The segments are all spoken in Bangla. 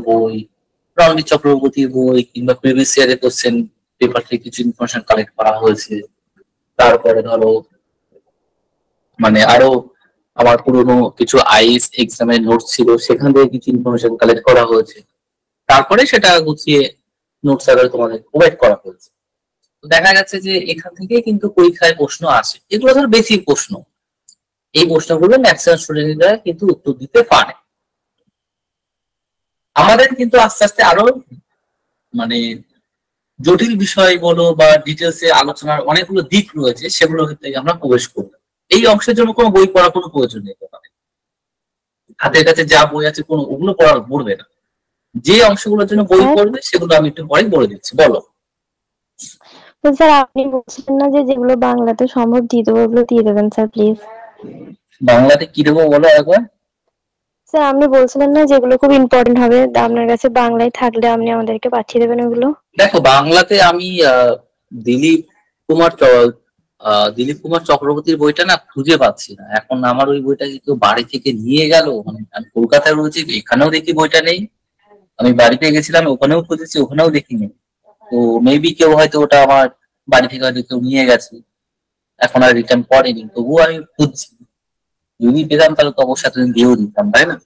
বই, রণবীর চক্রবর্তীর বই, কিংবা প্রিভিয়াস ইয়ারের কোশ্চেন পেপার থেকে কিছু ইনফরমেশন কালেক্ট করা হয়েছে। তারপরে ধরো মানে আরো আমার পুরোনো কিছু আইএস এক্সামের নোটস ছিল, সেখান থেকে কিছু ইনফরমেশন কালেক্ট করা হয়েছে। তারপরে সেটা গুছিয়ে নোটস আকারে তোমাদের প্রোভাইড করা হয়েছে। দেখা যাচ্ছে যে এখান থেকে কিন্তু পরীক্ষায় প্রশ্ন আসে, এগুলো ধর বেসিক প্রশ্ন। এই প্রশ্নগুলো ম্যাক্সিমাম স্টুডেন্টরা কিন্তু উত্তর দিতে পারে। আমাদের কিন্তু আস্তে আস্তে আরো মানে জটিল বিষয় বলো বা ডিটেলসে আলোচনার অনেকগুলো দিক রয়েছে, সেগুলো ক্ষেত্রে আমরা প্রবেশ করবো। এই অংশের জন্য কোনো বই পড়ার কোনো প্রয়োজন নেই। হাতের কাছে যা বই আছে কোনো ওগুলো পড়বে না। যে অংশগুলোর জন্য বই পড়বে সেগুলো আমি একটু পরে বলে দিচ্ছি। বলো। তো স্যার আপনি বলছিলেন না যে যেগুলো বাংলাতে সম্ভব দিয়ে দেবো, ওগুলো দিয়ে দেবেন স্যার প্লিজ। বাংলাতে কি দেবো বলো একবার। স্যার আপনি বলছিলেন না যেগুলো খুব ইম্পর্টেন্ট হবে, আপনার কাছে বাংলায় থাকলে আপনি আমাদেরকে পাঠিয়ে দেবেন ওগুলো। দেখো বাংলাতে আমি দিলীপ কুমার চক্রবর্তীর বইটা না খুঁজে পাচ্ছি না এখন। আমার ওই বইটা কেউ বাড়ি থেকে নিয়ে গেল, মানে আমি কলকাতায় রয়েছি, এখানেও দেখি বইটা নেই। আমি বাড়িতে গেছিলাম, ওখানেও খুঁজেছি, ওখানেও দেখিনি। তো মেবি কেউ হয়তো ওটা আমার বাড়ি থেকে হয়তো কেউ নিয়ে গেছে, এখন আর রিটার্ন করেনি। তবুও আমি খুঁজছি, যদি পেতাম তাহলে তো অবশ্যই এতদিন দিয়েও দিতাম, তাই না?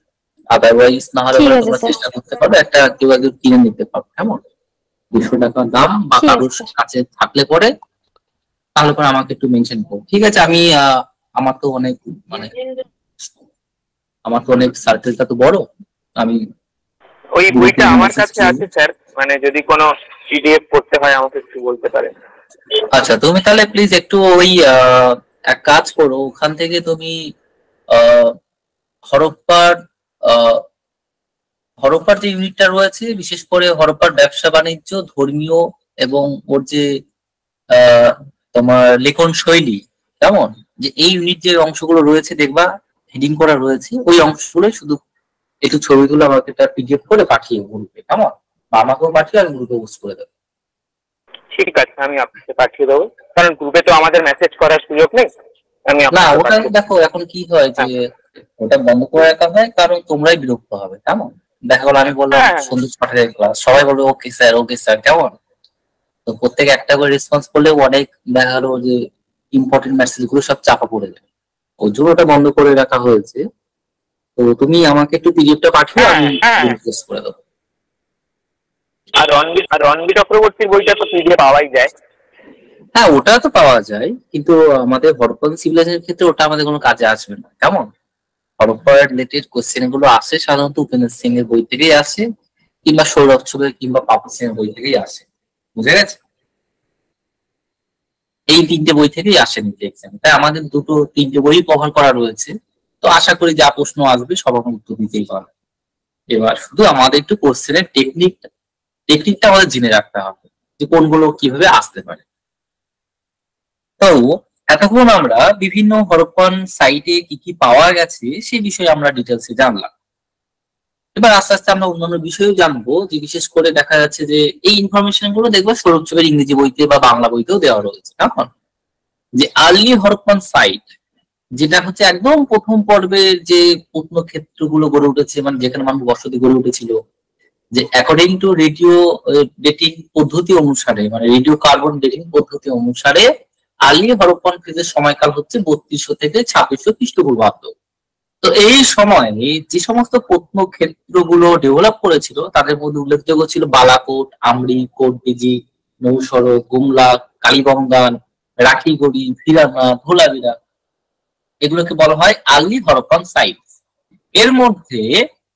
আদারওয়াইজ না হলে তোমরা চেষ্টা করতে পারো, একটা কেউ একজন কিনে নিতে পারো, কেমন? 200 টাকা দাম, বা কারোর কাছে থাকলে পরে তাহলে পরে আমাকে একটু মেনশন করো, ঠিক আছে? আমি আমার তো অনেক সার্কেলটা তো বড়। আমি ওই বইটা আমার কাছে আছে স্যার, মানে যদি কোনো পিডিএফ করতে হয় আমাকে একটু বলতে পারেন। আচ্ছা, তুমি তাহলে প্লিজ একটু ওই এক কাজ করো, ওখান থেকে তুমি হরপ্পার যে ইউনিটটা রয়েছে, বিশেষ করে হরপ্পার ব্যবসা বাণিজ্য, ধর্মীয় এবং ওর যে তোমার লেখন শৈলী, কেমন, যে এই ইউনিট যে অংশগুলো রয়েছে দেখবা হেডিং করা রয়েছে, ওই অংশগুলো শুধু একটু ছবি তুলে আমাকে একটা পিডিএফ করে পাঠিয়ে গ্রুপে, কেমন? বা আমাকেও পাঠিয়ে আমি গ্রুপে পোস্ট করে দেবো। ঠিক আছে, আমি আপনাকে পাঠিয়ে দেবো, কারণ গ্রুপে তো আমাদের মেসেজ করার সুযোগ নেই। না, ওটা দেখো এখন কি হয় যে ওটা বন্ধ করে রাখা হয়, কারণ তোমরাই বিরক্ত হবে, কেমন? দেখা গেলো আমি বললাম সন্ধ্যে 6টায় ক্লাস, সবাই বলবে ওকে স্যার, ওকে স্যার, কেমন? তো প্রত্যেকে একটা করে রেসপন্স করলে অনেক দেখা গেলো যে ইম্পর্টেন্ট মেসেজ গুলো সব চাপা পড়ে যায়, ওই জন্য ওটা বন্ধ করে রাখা হয়েছে। তো তুমি আমাকে একটু পিডিএফটা পাঠিয়ে আমি পোস্ট করে দেবো। আর রণবীর চক্রবর্তীর বইটা তো পিডিএফ পাওয়াই যায়। হ্যাঁ, ওটা তো পাওয়া যায়, কিন্তু আমাদের হরপ্পা সিভিলাইজেশনের ক্ষেত্রে ওটা আমাদের কোনো কাজে আসবে না, কেমন? হরপ্পা রিলেটেড কোশ্চেন গুলো আসে সাধারণত উপেন্দ্র সিং এর বই থেকেই আসে, কিংবা সৌরভ চৌধুরী কিংবা পাপন সিং এর বই থেকেই আসে, বুঝে গেছে? এই 3টে বই থেকেই আসে নিতে এক্সাম। তাই আমাদের 3টে বই কভার করা রয়েছে। তো আশা করি যা প্রশ্ন আসবে সব রকম উত্তর দিতেই পারবে। এবার শুধু আমাদের একটু কোশ্চেনের টেকনিকটা আমাদের জেনে রাখতে হবে, যে কোনগুলো কিভাবে আসতে পারে। তো এতক্ষণ আমরা বিভিন্ন হরপ্পান সাইটে কি কি পাওয়া গেছে সেই বিষয়ে আমরা ডিটেলসে জানলাম। এবার আস্তে আস্তে আমরা অন্যান্য বিষয়েও জানবো, যে বিশেষ করে দেখা যাচ্ছে যে এই ইনফরমেশন গুলো দেখবো সৌরভ চৌধুরীর ইংরেজি বইতে বা বাংলা বইতেও দেওয়া রয়েছে। কেমন? যে আর্লি হরপ্পান সাইট, যেটা হচ্ছে একদম প্রথম পর্বের যে প্রত্নক্ষেত্রগুলো গড়ে উঠেছে, মানে যেখানে মানুষ বসতি গড়ে উঠেছিল, যে অ্যাকর্ডিং টু রেডিও ডেটিং পদ্ধতি অনুসারে, মানে রেডিও কার্বন ডেটিং পদ্ধতি অনুসারে আর্লি হরপ্পান ফেজের সময়কাল হচ্ছে 3200 থেকে 2600 খ্রিস্টপূর্বাব্দ। তো এই সময় যে সমস্ত প্রত্নক্ষেত্রগুলো ডেভেলপ করেছিল তাদের মধ্যে উল্লেখযোগ্য ছিল বালাকোট, আমরি, কোটবিজি, নৌসর, গুমলা, কালীবঙ্গান, রাখিগড়ি, ফিরানা, ধোলাবিরা, এগুলোকে বলা হয় আর্লি হরপ্পান সাইট। এর মধ্যে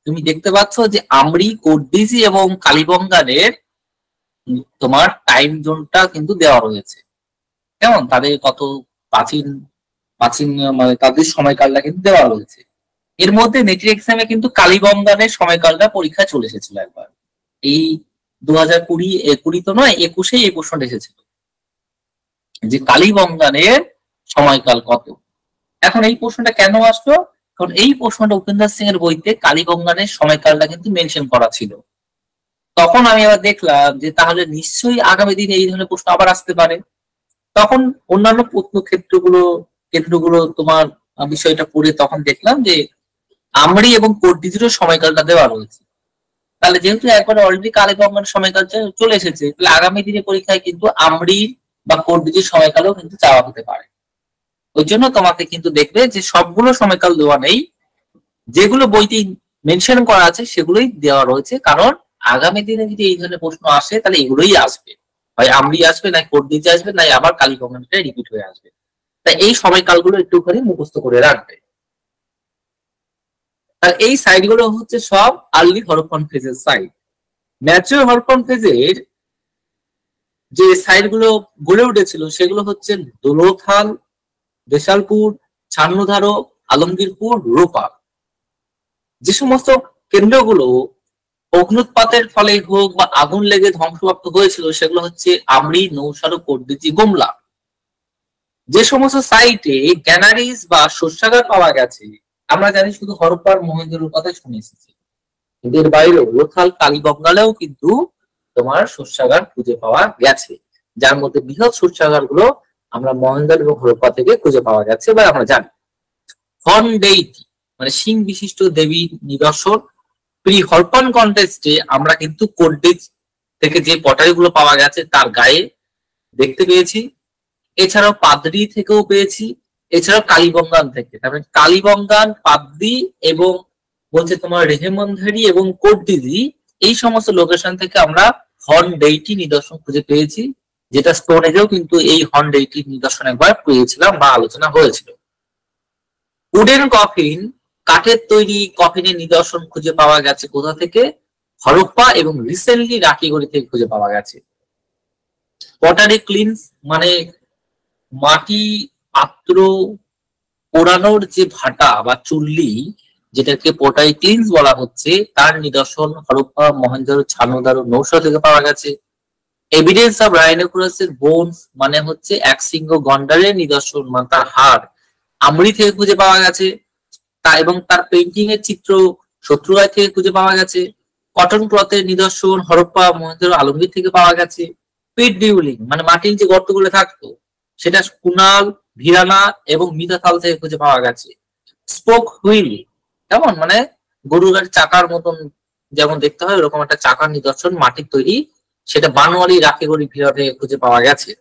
তুমি দেখতে পাচ্ছ যে আমরি, কোটবিজি এবং কালীবঙ্গানের তোমার টাইম জোনটা কিন্তু দেওয়া রয়েছে, কেমন? তাদের কত প্রাচীন প্রাচীন মানে তাদের সময়কালটা কিন্তু দেওয়া রয়েছে। এর মধ্যে নেটের এক্সামে কিন্তু কালীবঙ্গানের সময়কালটা পরীক্ষা চলে এসেছিল একবার, এই 2020 তো নয়, 21 এই প্রশ্নটা এসেছিল যে কালীবঙ্গানের সময়কাল কত। এখন এই প্রশ্নটা কেন আসলো? কারণ এই প্রশ্নটা উপেন্দ্র সিং এর বইতে কালীবঙ্গানের সময়কালটা কিন্তু মেনশন করা ছিল। তখন আমি আবার দেখলাম যে তাহলে নিশ্চয়ই আগামী দিনে এই ধরনের প্রশ্ন আবার আসতে পারে। তখন অন্যান্য কেন্দ্রগুলো তোমার বিষয়টা পড়ে তখন দেখলাম যে আমরি এবং কোটডিজিরও সময়কালটা দেওয়া রয়েছে। তাহলে যেহেতু একবার অলরেডি কালীগঙ্গার সময়কাল চলে এসেছে, তাহলে আগামী দিনে পরীক্ষায় কিন্তু আমরি বা কোটডিজির সময়কালও কিন্তু চাওয়া হতে পারে। ওই জন্য তোমাকে কিন্তু দেখবে যে সবগুলো সময়কাল দেওয়া নেই, যেগুলো বইতে মেনশন করা আছে সেগুলোই দেওয়া রয়েছে, কারণ আগামী দিনে যদি এই ধরনের প্রশ্ন আসে তাহলে এগুলোই আসবে, হয় আমরি আসবে, নাই কোটডিজি আসবে, নাই আবার কালীগঙ্গাটা রিপিট হয়ে আসবে। তাই এই সময়কালগুলো একটুখানি মুখস্থ করে রাখবে। আর এই সাইট গুলো হচ্ছে সব আর্লি হরপ্পান ফেজের সাইট। ম্যাচিওর হরপ্পান ফেজের যে সাইট গুলো গড়ে উঠেছিল সেগুলো হচ্ছে দোলথাল, দেশালপুর, ছান্নধারো, আলমগীরপুর, রোপা। যে সমস্ত কেন্দ্রগুলো অগ্নুৎপাতের ফলে হোক বা আগুন লেগে ধ্বংসপ্রাপ্ত হয়েছিল সেগুলো হচ্ছে আমরি, নৌসারো, কোটডিজি, গোমলা। যে সমস্ত সাইটে গ্যানারিজ বা শস্যাগার পাওয়া গেছে, আমরা জানি শুধু হরপ্পার মহেঞ্জোর কথা শুনে এসেছি, কিন্তু এর বাইরেও লোথাল, কালীগঙ্গালেও কিন্তু তোমার শস্যাগার খুঁজে পাওয়া গেছে, যার মধ্যে বৃহৎ শস্যাগার গুলো আমরা মহেঞ্জোর এবং হরপ্পা থেকে খুঁজে পাওয়া গেছে বা আমরা জানি। হর্ন ডেইটি মানে সিং বিশিষ্ট দেবী নিদর্শন। প্রি হরপ্পান কন্টেস্টে আমরা কিন্তু কোটডিজ থেকে যে পটারি গুলো পাওয়া গেছে তার গায়ে দেখতে পেয়েছি, এছাড়াও পাদরি থেকেও পেয়েছি, এছাড়াও কালীবঙ্গান থেকে। তারপরে কালীবঙ্গান, পাদরি এবং বলছে তোমার রেহেমন্ধারি এবং কোটডিজি, এই সমস্ত লোকেশন থেকে আমরা হর্ন ডেইটি নিদর্শন খুঁজে পেয়েছি, যেটা স্টোনেজেও কিন্তু এই হর্ন ডেইটি নিদর্শন একবার পেয়েছিলাম বা আলোচনা হয়েছিল। উডেন কফিন, কাঠের তৈরি কফিনের নিদর্শন খুঁজে পাওয়া গেছে কোথা থেকে? হরপ্পা এবং রিসেন্টলি রাখিগড়ি থেকে খুঁজে পাওয়া গেছে। পটারি ক্লিনস মানে মাটি পাত্র পোড়ানোর যে ভাটা বা চুল্লি, যেটাকে পটারি ক্লিনস বলা হচ্ছে, তার নিদর্শন হরপ্পা, মহেঞ্জোদারো, ছান্নধারো, নৌসারো থেকে পাওয়া গেছে। এভিডেন্স অফ রাইনোকুরাসের বোনস মানে হচ্ছে এক সিংহ গন্ডারের নিদর্শন, মানে তার হাড়, আমরি থেকে খুঁজে পাওয়া গেছে। তা এবং তার পেন্টিং এর চিত্র শত্রুগায় থেকে খুঁজে পাওয়া গেছে। কটন ক্লথের নিদর্শন হরপ্পা, মহেঞ্জোদারো, আলমগীর থেকে পাওয়া গেছে। পিট ডিউলিং মানে মাটির যে গর্তগুলো থাকতো সেটা কুনাল, ভিরানা এবং মিতাথাল থেকে খুঁজে পাওয়া গেছে। স্পোক হুইল কেমন মানে গরুর গাড়ির চাকার মতন যেমন দেখতে হয় ওরকম একটা চাকার নিদর্শন মাটির তৈরি, সেটা বানোয়ারি, রাখিগড়ি, ভিড়া থেকে খুঁজে পাওয়া গেছে।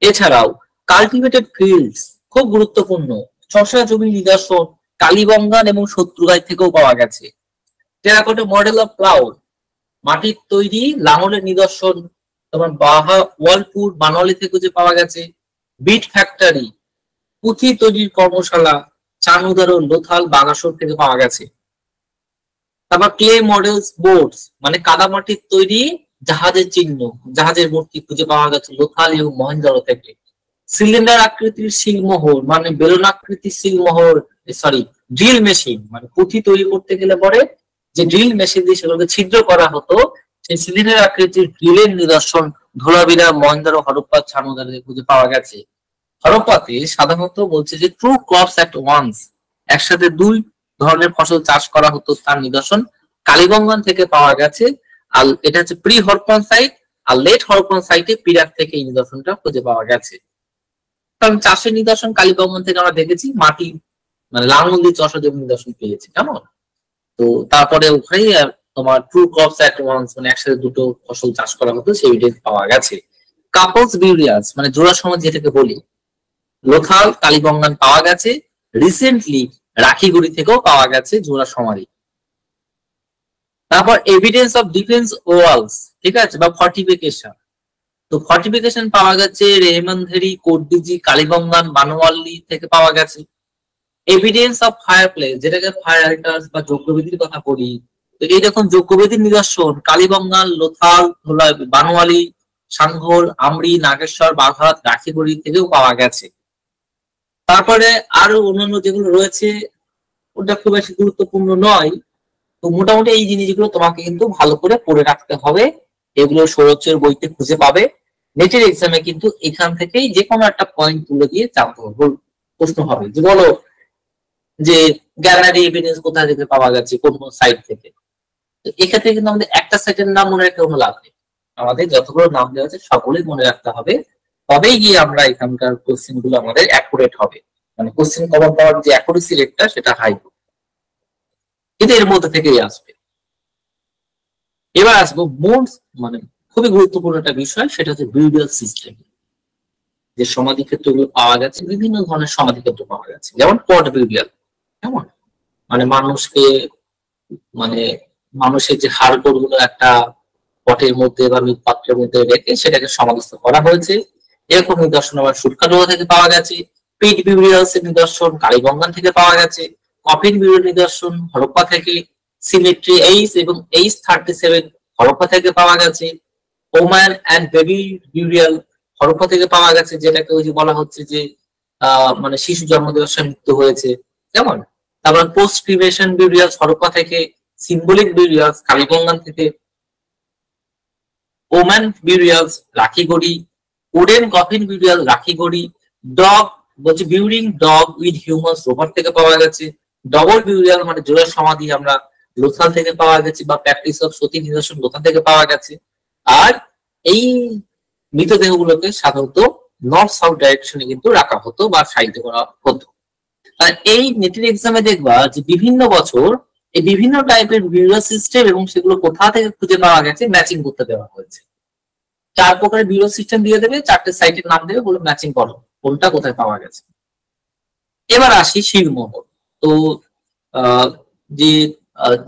এছাড়াও কাল্টিভেটেড ফিল্ডস খুব গুরুত্বপূর্ণ, চষা জমির নিদর্শন কালীবঙ্গান এবং শত্রুগাই থেকেও পাওয়া গেছে। টেরাকোটা মডেল অফ প্লাউ মাটির তৈরি লাঙলের নিদর্শন তোমার বাহা, ওয়ালপুর, বানোয়ালি থেকে খুঁজে পাওয়া গেছে। বিট ফ্যাক্টরি, পুঁথি তৈরির কর্মশালা ছান্নধারো, লোথাল, বাগাসর থেকে পাওয়া গেছে। তারপর ক্লে মডেলস বোটস মানে কাদামাটির তৈরি জাহাজের চিহ্ন, জাহাজের মূর্তি খুঁজে পাওয়া গেছে লোথাল এবং মহেঞ্জোদারো থেকে। সিলিন্ডার আকৃতির সিলমোহর মানে বেলুন আকৃতির সিলমোহর, সরি ড্রিল মেশিন মানে পুঁথি তৈরি করতে গেলে পরে যে ড্রিল মেশিন দিয়ে সেগুলোকে ছিদ্র করা হতো, সেই সিলিন্ডার আকৃতির ড্রিলের নিদর্শন ধোলাবিরা, মহেঞ্জোদারো, হরপ্পা, ছান্নধারো খুঁজে পাওয়া গেছে। হরপ্পাতে সাধারণত বলছে যে ট্রু ক্রপস অ্যাট ওয়ান্স একসাথে দুই ধরনের ফসল চাষ করা হতো, তার নিদর্শন কালীবঙ্গান থেকে পাওয়া গেছে। আর এটা হচ্ছে প্রি হরপ্পান সাইট, আর লেট হরপ্পান সাইটে পিরাক থেকে এই নিদর্শনটা খুঁজে পাওয়া গেছে। কারণ চাষের নিদর্শন কালীবঙ্গান থেকে আমরা দেখেছি, মাটি মানে লাঙল দিয়ে চষা জমির নিদর্শন পেয়েছি কেমন। তো তারপরে ওখানেই তোমার ট্রু ক্রপস অ্যাট ওয়ান্স মানে একসাথে দুটো ফসল চাষ করা হতো সেই এভিডেন্স পাওয়া গেছে। কাপলস বিউরিয়ালস মানে জোড়া সমাজ যেটাকে বলি, লোথাল, কালীবঙ্গান পাওয়া গেছে। রিসেন্টলি রাখিগুড়ি থেকেও পাওয়া গেছে জোড়া সমাধি। তারপর এভিডেন্স অফ ডিফেন্স ওয়ালস, ঠিক আছে, বা ফর্টিফিকেশন। তো ফর্টিফিকেশন পাওয়া গেছে রেহমানধারী, কোটডিজি, কালীবঙ্গান, বানোয়ালি থেকে পাওয়া গেছে। এভিডেন্স অফ ফায়ার প্লেস যেটাকে ফায়ার অল্টার্স বা যজ্ঞবেদীর কথা বলি, তো এইরকম যজ্ঞবেদীর নিদর্শন কালীবঙ্গান, লোথাল, বানোয়ালি, সাংঘোল, আমরি, নাগেশ্বর, বাঘাট, রাখিগুড়ি থেকেও পাওয়া গেছে। তারপরে আরো অন্যান্য যেগুলো রয়েছে ওটা খুব বেশি গুরুত্বপূর্ণ নয়। তো মোটামুটি এই জিনিসগুলো তোমাকে কিন্তু ভালো করে পড়ে রাখতে হবে, এগুলো সৌরভের বইতে খুঁজে পাবে। নেটের এক্সামে কিন্তু এখান থেকেই যে কোনো একটা পয়েন্ট তুলে দিয়ে জানতে হবে, প্রশ্ন হবে যে বলো যে গ্যালারি এভিডেন্স কোথা থেকে পাওয়া গেছে, কোন সাইট থেকে। তো এক্ষেত্রে কিন্তু আমাদের একটা সাইটের নাম মনে রাখতে কোনো লাভ নেই, আমাদের যতগুলো নাম দেওয়া আছে সকলেই মনে রাখতে হবে, তবেই গিয়ে আমরা এখানকার কোশ্চেন গুলো আমাদের অ্যাকুরেট হবে, মানে কোশ্চেন কভার পাওয়ার যে অ্যাকুরেসি রেটটা সেটা হাই হবে, কিন্তু এর মধ্যে থেকেই আসবে। এবার আসবো মানে খুবই গুরুত্বপূর্ণ একটা বিষয়, সেটা হচ্ছে বিউরিয়াল সিস্টেম। যে সমাধি ক্ষেত্রগুলো পাওয়া গেছে, বিভিন্ন ধরনের সমাধি ক্ষেত্র পাওয়া গেছে, যেমন পট বিউরিয়াল। কেমন মানে মানে মানুষের যে হাড়গোড় গুলো একটা পটের মধ্যে বা পাত্রের মধ্যে রেখে সেটাকে সমাধিস্থ করা হয়েছে, এরকম নিদর্শন আবার সুটকাডোয়া থেকে পাওয়া গেছে। পিট বিউরিয়ালস এর নিদর্শন কালীগঙ্গান থেকে পাওয়া গেছে। কফিন বিউরিয়াল নিদর্শন হরপ্পা থেকে। সিমেট্রি এইচ এবং H37 হরপ্পা থেকে পাওয়া গেছে। Woman and baby burial Harappa থেকে পাওয়া গেছে, যেটাকে ওই যে বলা হচ্ছে যে মানে শিশু জন্ম দিবসে মৃত্যু হয়েছে। কেমন তারপর পোস্ট ক্রিমেশন বিউরিয়ালস হরপ্পা থেকে। সিম্বলিক বিউরিয়ালস কালীগঙ্গান থেকে। Woman burials Rakhigarhi. Wooden coffin burial Rakhigarhi. Dog বলছে বিউরিং ডগ উইথ হিউমাস রোভার থেকে পাওয়া গেছে। ডবল বিউরিয়াল মানে জোড়া সমাধি আমরা লোথাল থেকে পাওয়া গেছে, বা প্র্যাকটিস অফ সতী নিদর্শন লোথাল থেকে পাওয়া গেছে। আর এই মৃতদেহগুলোকে সাধারণত নর্থ সাউথ ডাইরেকশনে কিন্তু রাখা হতো বা সাহিত্য করা হতো। আর এই নেটের এক্সামে দেখবা যে বিভিন্ন বছর এই বিভিন্ন টাইপের বিউরিয়াল সিস্টেম এবং সেগুলো কোথা থেকে খুঁজে পাওয়া গেছে ম্যাচিং করতে দেওয়া হয়েছে। 4 প্রকারের বিউরিয়াল সিস্টেম দিয়ে দেবে, 4টে সাইটের নাম দেবে, বলে ম্যাচিং করো কোনটা কোথায় পাওয়া গেছে। এবার আসি শিলমোহর। তো যে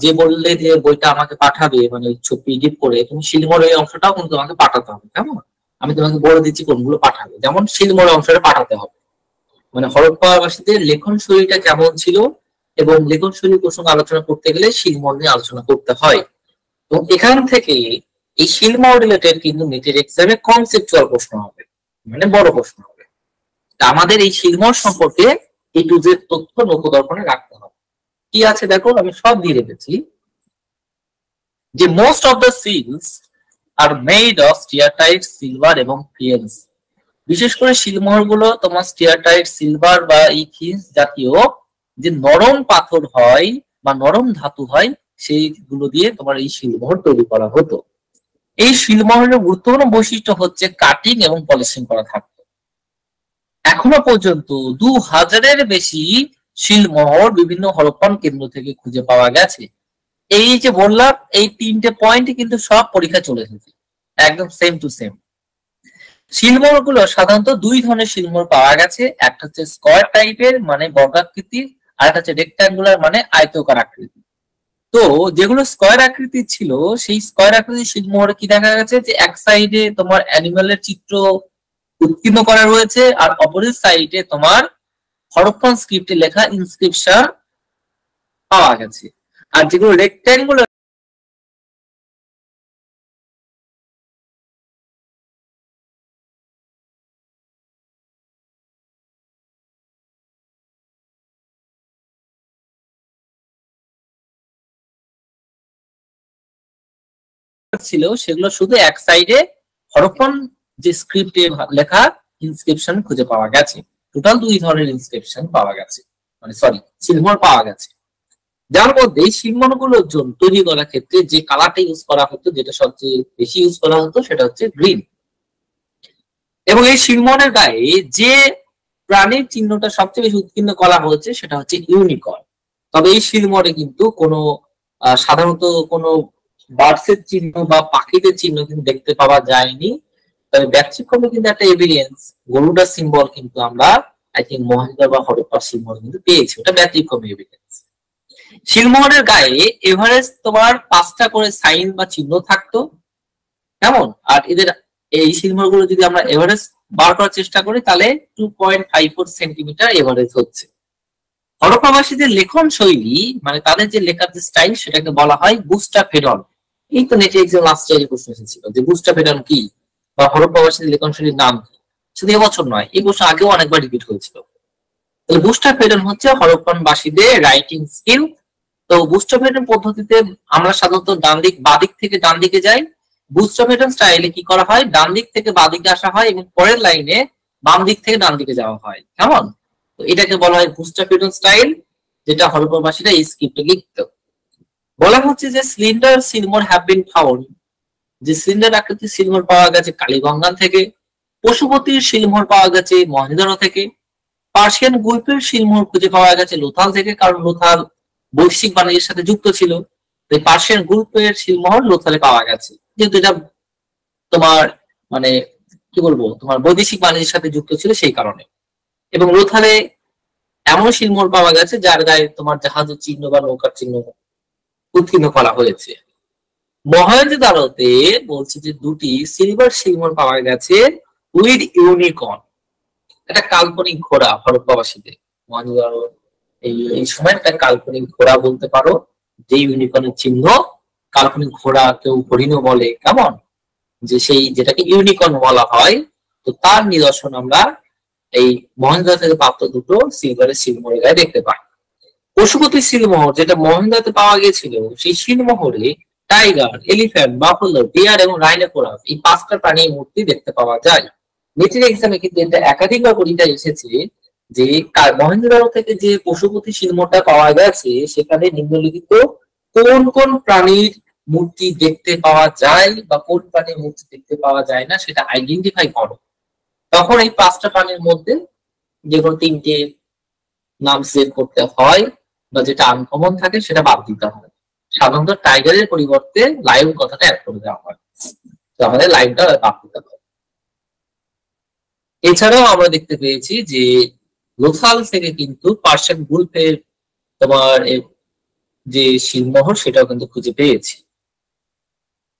যে বললে যে বইটা আমাকে পাঠাবে মানে পিডিএফ করে, তুমি শিলমোহরের এই অংশটাও কিন্তু তোমাকে পাঠাতে হবে। কেমন আমি তোমাকে বলে দিচ্ছি কোনগুলো পাঠাবে। যেমন শিলমোহরের অংশটা পাঠাতে হবে, মানে হরপ্পাবাসীদের লেখন শৈলীটা কেমন ছিল এবং লেখন শৈলী প্রসঙ্গে আলোচনা করতে গেলে শিলমোহর নিয়ে আলোচনা করতে হয়। এবং এখান থেকে এই শিলমোহর রিলেটেড কিন্তু নেটের এক্সামে কনসেপচুয়াল প্রশ্ন হবে, মানে বড় প্রশ্ন হবে। আমাদের এই শিলমোহর সম্পর্কে এই টু জেড তথ্য নৌকোদর্পণে রাখতে হবে। কি আছে দেখো, আমি সব দিয়ে রেখেছি। যে most of the seals are made of steatite silver এবং ফিয়েন্স। বিশেষ করে শিলমোহর গুলো তোমার স্টিয়ারটাইট সিলভার বা এই ফিয়েন্স জাতীয় যে নরম পাথর হয় বা নরম ধাতু হয় সেইগুলো দিয়ে তোমার এই শিলমোহর তৈরি করা হতো। এই শিলমোহরের গুরুত্বপূর্ণ বৈশিষ্ট্য হচ্ছে কাটিং এবং পলিশিং করা থাকতো। এখনো পর্যন্ত 2000-এর বেশি শিলমোহর বিভিন্ন হরপ্পান কেন্দ্র থেকে খুঁজে পাওয়া গেছে। এই যে বললাম এই 3টে পয়েন্ট কিন্তু সব পরীক্ষা চলে এসেছে, একদম সেম টু সেম। শিলমোহর গুলো সাধারণত 2 ধরনের শিলমোহর পাওয়া গেছে, একটা হচ্ছে স্কয়ার টাইপের মানে বর্গাকৃতির, আর একটা হচ্ছে রেক্ট্যাঙ্গুলার মানে আয়তাকার আকৃতি। তো যেগুলো স্কয়ার আকৃতির ছিল সেই স্কয়ার আকৃতির শিলমোহরে কি দেখা গেছে যে এক সাইডে তোমার অ্যানিমালের চিত্র উৎকীর্ণ করা রয়েছে, আর অপোজিট সাইডে তোমার হরপ্পান স্ক্রিপ্টে লেখা ইনস্ক্রিপশন পাওয়া গেছে। আর যেগুলো রেক্ট্যাঙ্গুলার ছিল সেগুলো শুধু এক সাইডে হরপ্পান যে স্ক্রিপ্টে লেখা ইনস্ক্রিপশন খুঁজে পাওয়া গেছে। টোটাল 2 ধরনের ইনস্ক্রিপশন পাওয়া গেছে, মানে সরি শিলমোহর পাওয়া গেছে। যার মধ্যে এই শিলমোহর গুলোর জন্য তৈরি করার ক্ষেত্রে যে কালারটা ইউজ করা হতো, যেটা সবচেয়ে বেশি ইউজ করা হতো, সেটা হচ্ছে গ্রিন। এবং এই শিলমোহরের গায়ে যে প্রাণীর চিহ্নটা সবচেয়ে বেশি উৎকীর্ণ করা হয়েছে সেটা হচ্ছে ইউনিকর্ন। তবে এই শিলমোহরে কিন্তু কোনো সাধারণত কোনো বার্ডসের চিহ্ন বা পাখিদের চিহ্ন কিন্তু দেখতে পাওয়া যায়নি। তবে ব্যতিক্রমে কিন্তু একটা এভিডেন্স গরুডার সিম্বল কিন্তু আমরা আই থিঙ্ক মহেন্দ্র বা হরপ্পা শিলমোহর কিন্তু পেয়েছি, ওটা ব্যতিক্রমী এভিডেন্স। শিলমোহরের গায়ে এভারেজ তোমার 5টা করে সাইন বা চিহ্ন থাকতো। কেমন আর এদের এই শিলমোহর গুলো যদি আমরা এভারেজ বার করার চেষ্টা করি তাহলে 2.54 সেন্টিমিটার এভারেজ হচ্ছে। হরপ্পাবাসীদের লেখন শৈলী মানে তাদের যে লেখার যে স্টাইল সেটাকে বলা হয় বুস্টাফেডন। এই তো নেটে এক্সাম লাস্ট ইয়ারে প্রশ্ন এসেছিল যে বুস্টাফেডন কি বা হরপ্পাবাসীদের লেখন শৈলীর নাম কি। শুধু এবছর নয়, এই প্রশ্ন আগেও অনেকবার রিপিট হয়েছিল। তাহলে বুস্টাফেডন হচ্ছে হরপ্পাবাসীদের রাইটিং স্কিল। তো বুস্টাফেডন পদ্ধতিতে আমরা সাধারণত বাদিক থেকে ডান দিকে যাই। বুস্টাফেডন স্টাইলে কি করা হয়, ডান দিক থেকে বাদিকে আসা হয় এবং পরের লাইনে বাম দিক থেকে ডান দিকে যাওয়া হয়। কেমন তো এটাকে বলা হয় বুস্টাফেডন স্টাইল, যেটা হরপ্পাবাসীরা এই স্ক্রিপ্টে লিখত। বলা হচ্ছে যে সিলিন্ডার শিলমোহর হ্যাভ বিন ফাউন্ড, যে সিলিন্ডার আকৃতির শিলমোহর পাওয়া গেছে কালীগঙ্গান থেকে। পশুপতির শিলমোহর পাওয়া গেছে মহেন্দ্র থেকে। পার্সিয়ান গুলফের শিলমোহর খুঁজে পাওয়া গেছে লোথাল থেকে, কারণ লোথাল বৈশ্বিক বাণিজ্যের সাথে যুক্ত ছিল। পার্সিয়ান গ্রুপের শিলমোহর লোথালে পাওয়া গেছে, যেহেতু এটা তোমার মানে কি বলবো তোমার বৈদেশিক বাণিজ্যের সাথে যুক্ত ছিল সেই কারণে। এবং লোথালে এমন শিলমোহর পাওয়া গেছে যার গায়ে তোমার জাহাজের চিহ্ন বা নৌকার চিহ্ন উৎকীর্ণ করা হয়েছে। মহেঞ্জোদারোতে বলছে যে দুটি সিলভার শিলমোহর পাওয়া গেছে উইথ ইউনিকর্ন, একটা কাল্পনিক ঘোড়া হরপ্পাবাসীদের। মহেঞ্জোদারো এই সময় একটা কাল্পনিক ঘোড়া বলতে পারো, যে ইউনিকর্নের চিহ্ন, কাল্পনিক ঘোড়া কেউ হরিণও বলে, কেমন, যে সেই যেটাকে ইউনিকর্ন বলা হয়, তো তার নিদর্শন আমরা এই মহেঞ্জোদারো থেকে প্রাপ্ত দুটো সিলভারের শিলমোহরের গায়ে দেখতে পাই। পশুপতি শিলমোহর যেটা মহেঞ্জোদারোতে পাওয়া গিয়েছিল, সেই শিলমোহরে টাইগার, এলিফ্যান্ট, বাফেলো, ডিয়ার এবং রাইনোসরাস এই 5টা প্রাণীর মূর্তি দেখতে পাওয়া যায়। মেট্রিক এক্সামে কিন্তু এটা একাধিকবার পরীক্ষা এসেছে যে মহেঞ্জোদারো থেকে যে পশুপতি শিলমোহরটা পাওয়া গেছে সেখানে নিম্নলিখিত কোন কোন প্রাণীর মূর্তি দেখতে পাওয়া যায় বা কোন প্রাণীর মূর্তি দেখতে পাওয়া যায় না সেটা আইডেন্টিফাই করো। তখন এই 5টা প্রাণীর মধ্যে যে কোনো 3টে নাম সেভ করতে হয় বা যেটা আনকমন থাকে সেটা বাদ দিতে হয়। সাধারণত টাইগারের পরিবর্তে লায়ন কথাটা অ্যাড করে দেওয়া হয়, তো আমাদের লায়নটা বাদ দিতে হয়। এছাড়াও আমরা দেখতে পেয়েছি যে লোথাল থেকে কিন্তু পার্সিয়ান গ্রুপের তোমার যে শিলমোহর সেটাও কিন্তু খুঁজে পেয়েছি।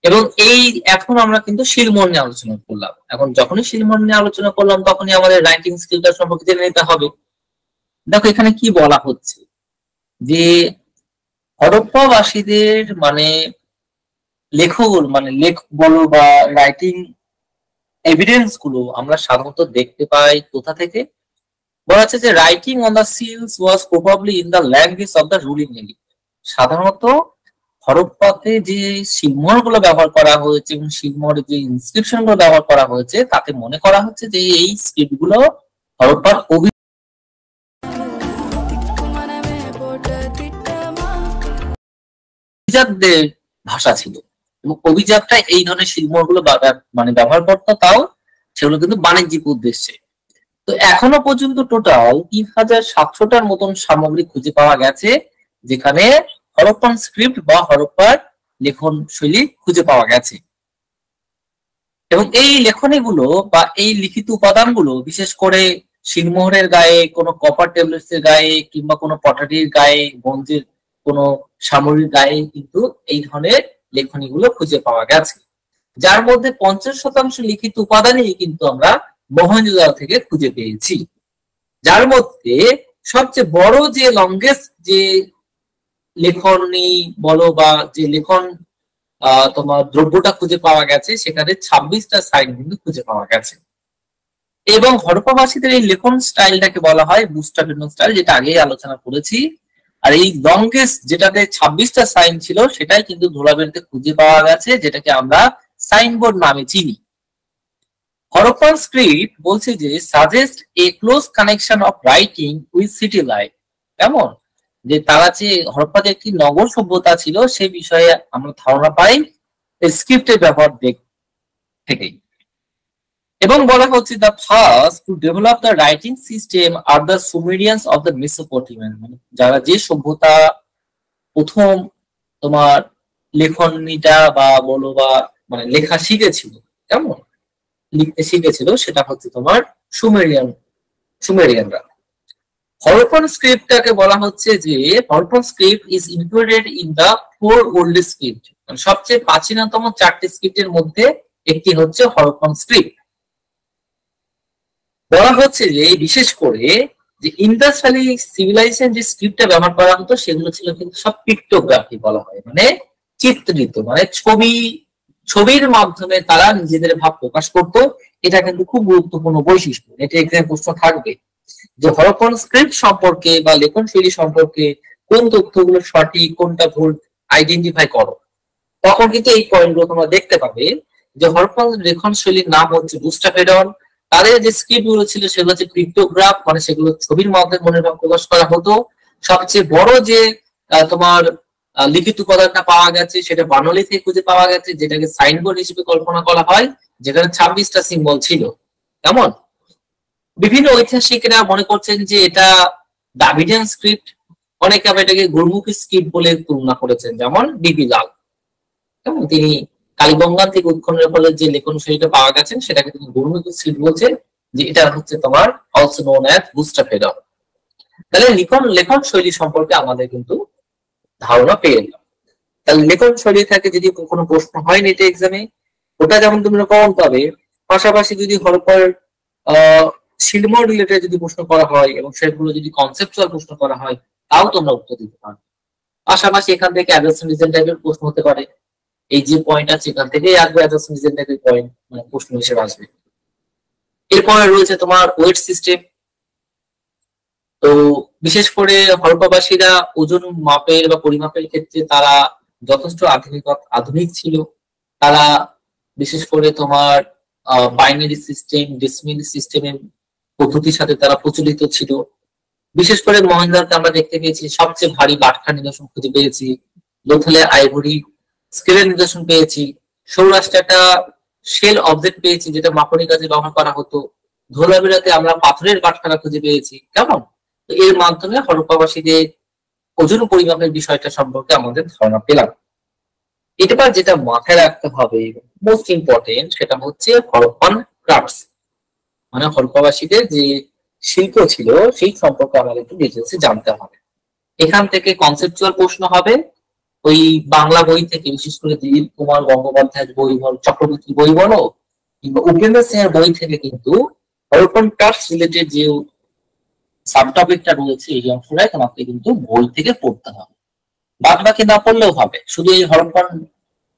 এবং এই এখন আমরা কিন্তু শিলমোহর নিয়ে আলোচনা করলাম। এখন যখনই শিলমোহর নিয়ে আলোচনা করলাম তখনই আমাদের রাইটিং স্কিলটা সম্পর্কে জেনে নিতে হবে। দেখো এখানে কি বলা হচ্ছে যে হরপ্পাবাসীদের মানে লেখক মানে লেখ বলো বা রাইটিং এভিডেন্স গুলো আমরা সাধারণত দেখতে পাই কোথা থেকে? বলা হচ্ছে যে writing on the seals was probably in the language of the ruling elite. সাধারণত হরপ্পাতে যে শিলমোহর গুলো ব্যবহার করা হয়েছে এবং শিলমোহরের যে ইনস্ক্রিপশন গুলো ব্যবহার করা হয়েছে তাতে মনে করা হচ্ছে যে এই স্ক্রিপ্ট গুলো হরপ্পার অভিজাতদের ভাষা ছিল এবং অভিজাতরা এই ধরনের শিলমোহর গুলো মানে ব্যবহার করতো, তাও সেগুলো কিন্তু বাণিজ্যিক উদ্দেশ্যে। তো এখনো পর্যন্ত টোটাল 3700টার মতন সামগ্রী খুঁজে পাওয়া গেছে যেখানে হরপ্পান স্ক্রিপ্ট বা হরপ্পার লেখন শৈলী খুঁজে পাওয়া গেছে। এবং এই লেখনীগুলো বা এই লিখিত উপাদানগুলো বিশেষ করে শিলমোহরের গায়ে, কোনো কপার ট্যাবলেটস এর গায়ে কিংবা কোনো পটারির গায়ে, ব্রোঞ্জের কোনো সামগ্রীর গায়ে কিন্তু এই ধরনের লেখনীগুলো খুঁজে পাওয়া গেছে, যার মধ্যে 50% লিখিত উপাদানই কিন্তু আমরা মহেঞ্জোদারো থেকে খুঁজে পেয়েছি। যার মধ্যে সবচেয়ে বড় যে লংগেস্ট যে লেখনী বলো বা যে লেখন তোমার দ্রব্যটা খুঁজে পাওয়া গেছে সেখানে 26টা সাইন কিন্তু খুঁজে পাওয়া গেছে। এবং হরপ্পাবাসীদের এই লেখন স্টাইলটাকে বলা হয় বুস্টাবেনো স্টাইল, যেটা আগেই আলোচনা করেছি। আর এই লংগেস্ট যেটাতে 26টা সাইন ছিল সেটাই কিন্তু ধুলাবালিতে খুঁজে পাওয়া গেছে, যেটাকে আমরা সাইনবোর্ড নামে চিনি। হরপ্পান স্ক্রিপ্ট বলছে যে suggest a close connection off writing with city life, কেমন, যে তারা যে হরপ্পাতে একটি নগর সভ্যতা ছিল সে বিষয়ে আমরা ধারণা পাই স্ক্রিপ্টের ব্যবহার থেকেই। এবং বলা হচ্ছে the first to develop the writing system are the Sumerians of the Mesopotamian, মানে যারা যে সভ্যতা প্রথম তোমার লেখনীটা বা বলো বা মানে লেখা শিখেছিল, কেমন লিখতে শিখেছিল, সেটা হচ্ছে তোমার সুমেরিয়ানরা। হরপ্পান স্ক্রিপ্টটাকে বলা হচ্ছে যে Harappan script is included in the 4 oldest script, মানে সবচেয়ে প্রাচীনতম 4টি স্ক্রিপ্টের মধ্যে একটি হচ্ছে হরপ্পান স্ক্রিপ্ট। বলা হচ্ছে যে বিশেষ করে যে ইন্দাস ভ্যালি সিভিলাইজেশন যে স্ক্রিপ্টটা ব্যবহার করা হতো সেগুলো ছিল কিন্তু সব পিক্টোগ্রাফি বলা হয়, মানে চিত্রিত, মানে ছবির মাধ্যমে তারা নিজেদের ভাব প্রকাশ করত। এটা কিন্তু খুব গুরুত্বপূর্ণ বৈশিষ্ট্য, এটা এক্সাম প্রশ্ন থাকবে যে হরপ্পান স্ক্রিপ্ট সম্পর্কে বা লেখন শৈলী সম্পর্কে কোন তথ্যগুলো সঠিক কোনটা ভুল আইডেন্টিফাই করো। তখন কিন্তু এই পয়েন্টগুলো তোমরা দেখতে পাবে যে হরপ্পান লেখন শৈলীর নাম হচ্ছে বুস্টাবেডন, তাদের যে স্ক্রিপ্ট গুলো ছিল সেগুলো হচ্ছে পিক্টোগ্রাফ, মানে সেগুলো ছবির মাধ্যমে মনের ভাব প্রকাশ করা হতো। সবচেয়ে বড় যে তোমার লিখিত উপাদানটা পাওয়া গেছে সেটা বার্নলি থেকে খুঁজে পাওয়া গেছে, যেটাকে সাইনবোর্ড হিসেবে কল্পনা করা হয়, যেখানে 26টা সিম্বল ছিল। কেমন, বিভিন্ন ঐতিহাসিকরা মনে করছেন যে এটা দ্রাবিডিয়ান স্ক্রিপ্ট, অনেকে আবার এটাকে গুরমুখী স্ক্রিপ্ট বলে তুলনা করেছেন, যেমন বিপি লাল। যেমন তিনি কালীবঙ্গান থেকে উৎখননের ফলে যে লেখন শৈলীটা পাওয়া গেছে সেটাকে তিনি গুরমুখী স্ক্রিপ্ট বলছেন, যে এটা হচ্ছে তোমার অলসো নোন অ্যাজ বুস্টারফেডার। তাহলে লেখন শৈলী সম্পর্কে আমাদের কিন্তু ধারণা পেয়ে গেলাম। তাহলে লেখন শৈলী থেকে যদি কোনো প্রশ্ন হয় নেটে এক্সামে, ওটা যেমন তোমরা কমন পাবে, পাশাপাশি যদি হরপ্পার শিলমোহর রিলেটেড যদি প্রশ্ন করা হয় এবং সেগুলো যদি কনসেপচুয়াল প্রশ্ন করা হয় তাও তোমরা উত্তর দিতে পারো। পাশাপাশি এখান থেকে অ্যাডালসন ডিজাইন টাইপের প্রশ্ন হতে পারে, এই যে পয়েন্ট আছে এখান থেকে আসবে অ্যাডালসন ডিজাইন টাইপের পয়েন্ট, মানে প্রশ্ন হিসেবে আসবে। এরপরে রয়েছে তোমার ওয়েট সিস্টেম। তো বিশেষ করে হরপ্পাবাসীরা ওজন মাপের বা পরিমাপের ক্ষেত্রে তারা যথেষ্ট আধুনিক ছিল। তারা বিশেষ করে তোমার বাইনারি সিস্টেম, ডেসিমেল সিস্টেমের পদ্ধতির সাথে তারা প্রচলিত ছিল। বিশেষ করে মহেন্দ্রাতে আমরা দেখতে পেয়েছি সবচেয়ে ভারী বাটখার নিদর্শন খুঁজে পেয়েছি, লোথালে আইভরি স্কেলের নিদর্শন পেয়েছি, সৌরাষ্ট্রে একটা শেল অবজেক্ট পেয়েছি যেটা মাপনী কাজে ব্যবহার করা হতো, ধোলাবিরাতে আমরা পাথরের বাটখারা খুঁজে পেয়েছি। কেমন? তো এর মাধ্যমে হরপ্পাবাসীদের ওজন পরিমাপের বিষয়টা সম্পর্কে আমাদের ধারণা পেলাম। এবার যেটা মাথায় রাখতে হবে মোস্ট ইম্পর্টেন্ট, সেটা হচ্ছে হরপ্পান ক্রাফটস, মানে হরপ্পাবাসীদের যে শিল্প ছিল সেই সম্পর্কে আমাদের একটু ডিটেলসে জানতে হবে। এখান থেকে কনসেপচুয়াল প্রশ্ন হবে, ওই বাংলা বই থেকে বিশেষ করে দিলীপ কুমার গঙ্গোপাধ্যায়ের বই বলো, চক্রবর্তীর বই বলো, কিংবা উপেন্দ্র সিং এর বই থেকে কিন্তু হরপ্পান ক্রাফটস রিলেটেড যে সাবটপিকটা রয়েছে এই অংশটাই তোমাকে কিন্তু বই থেকে পড়তে হবে। বাদ বাকি না পড়লেও হবে, শুধু এই হরপ্পান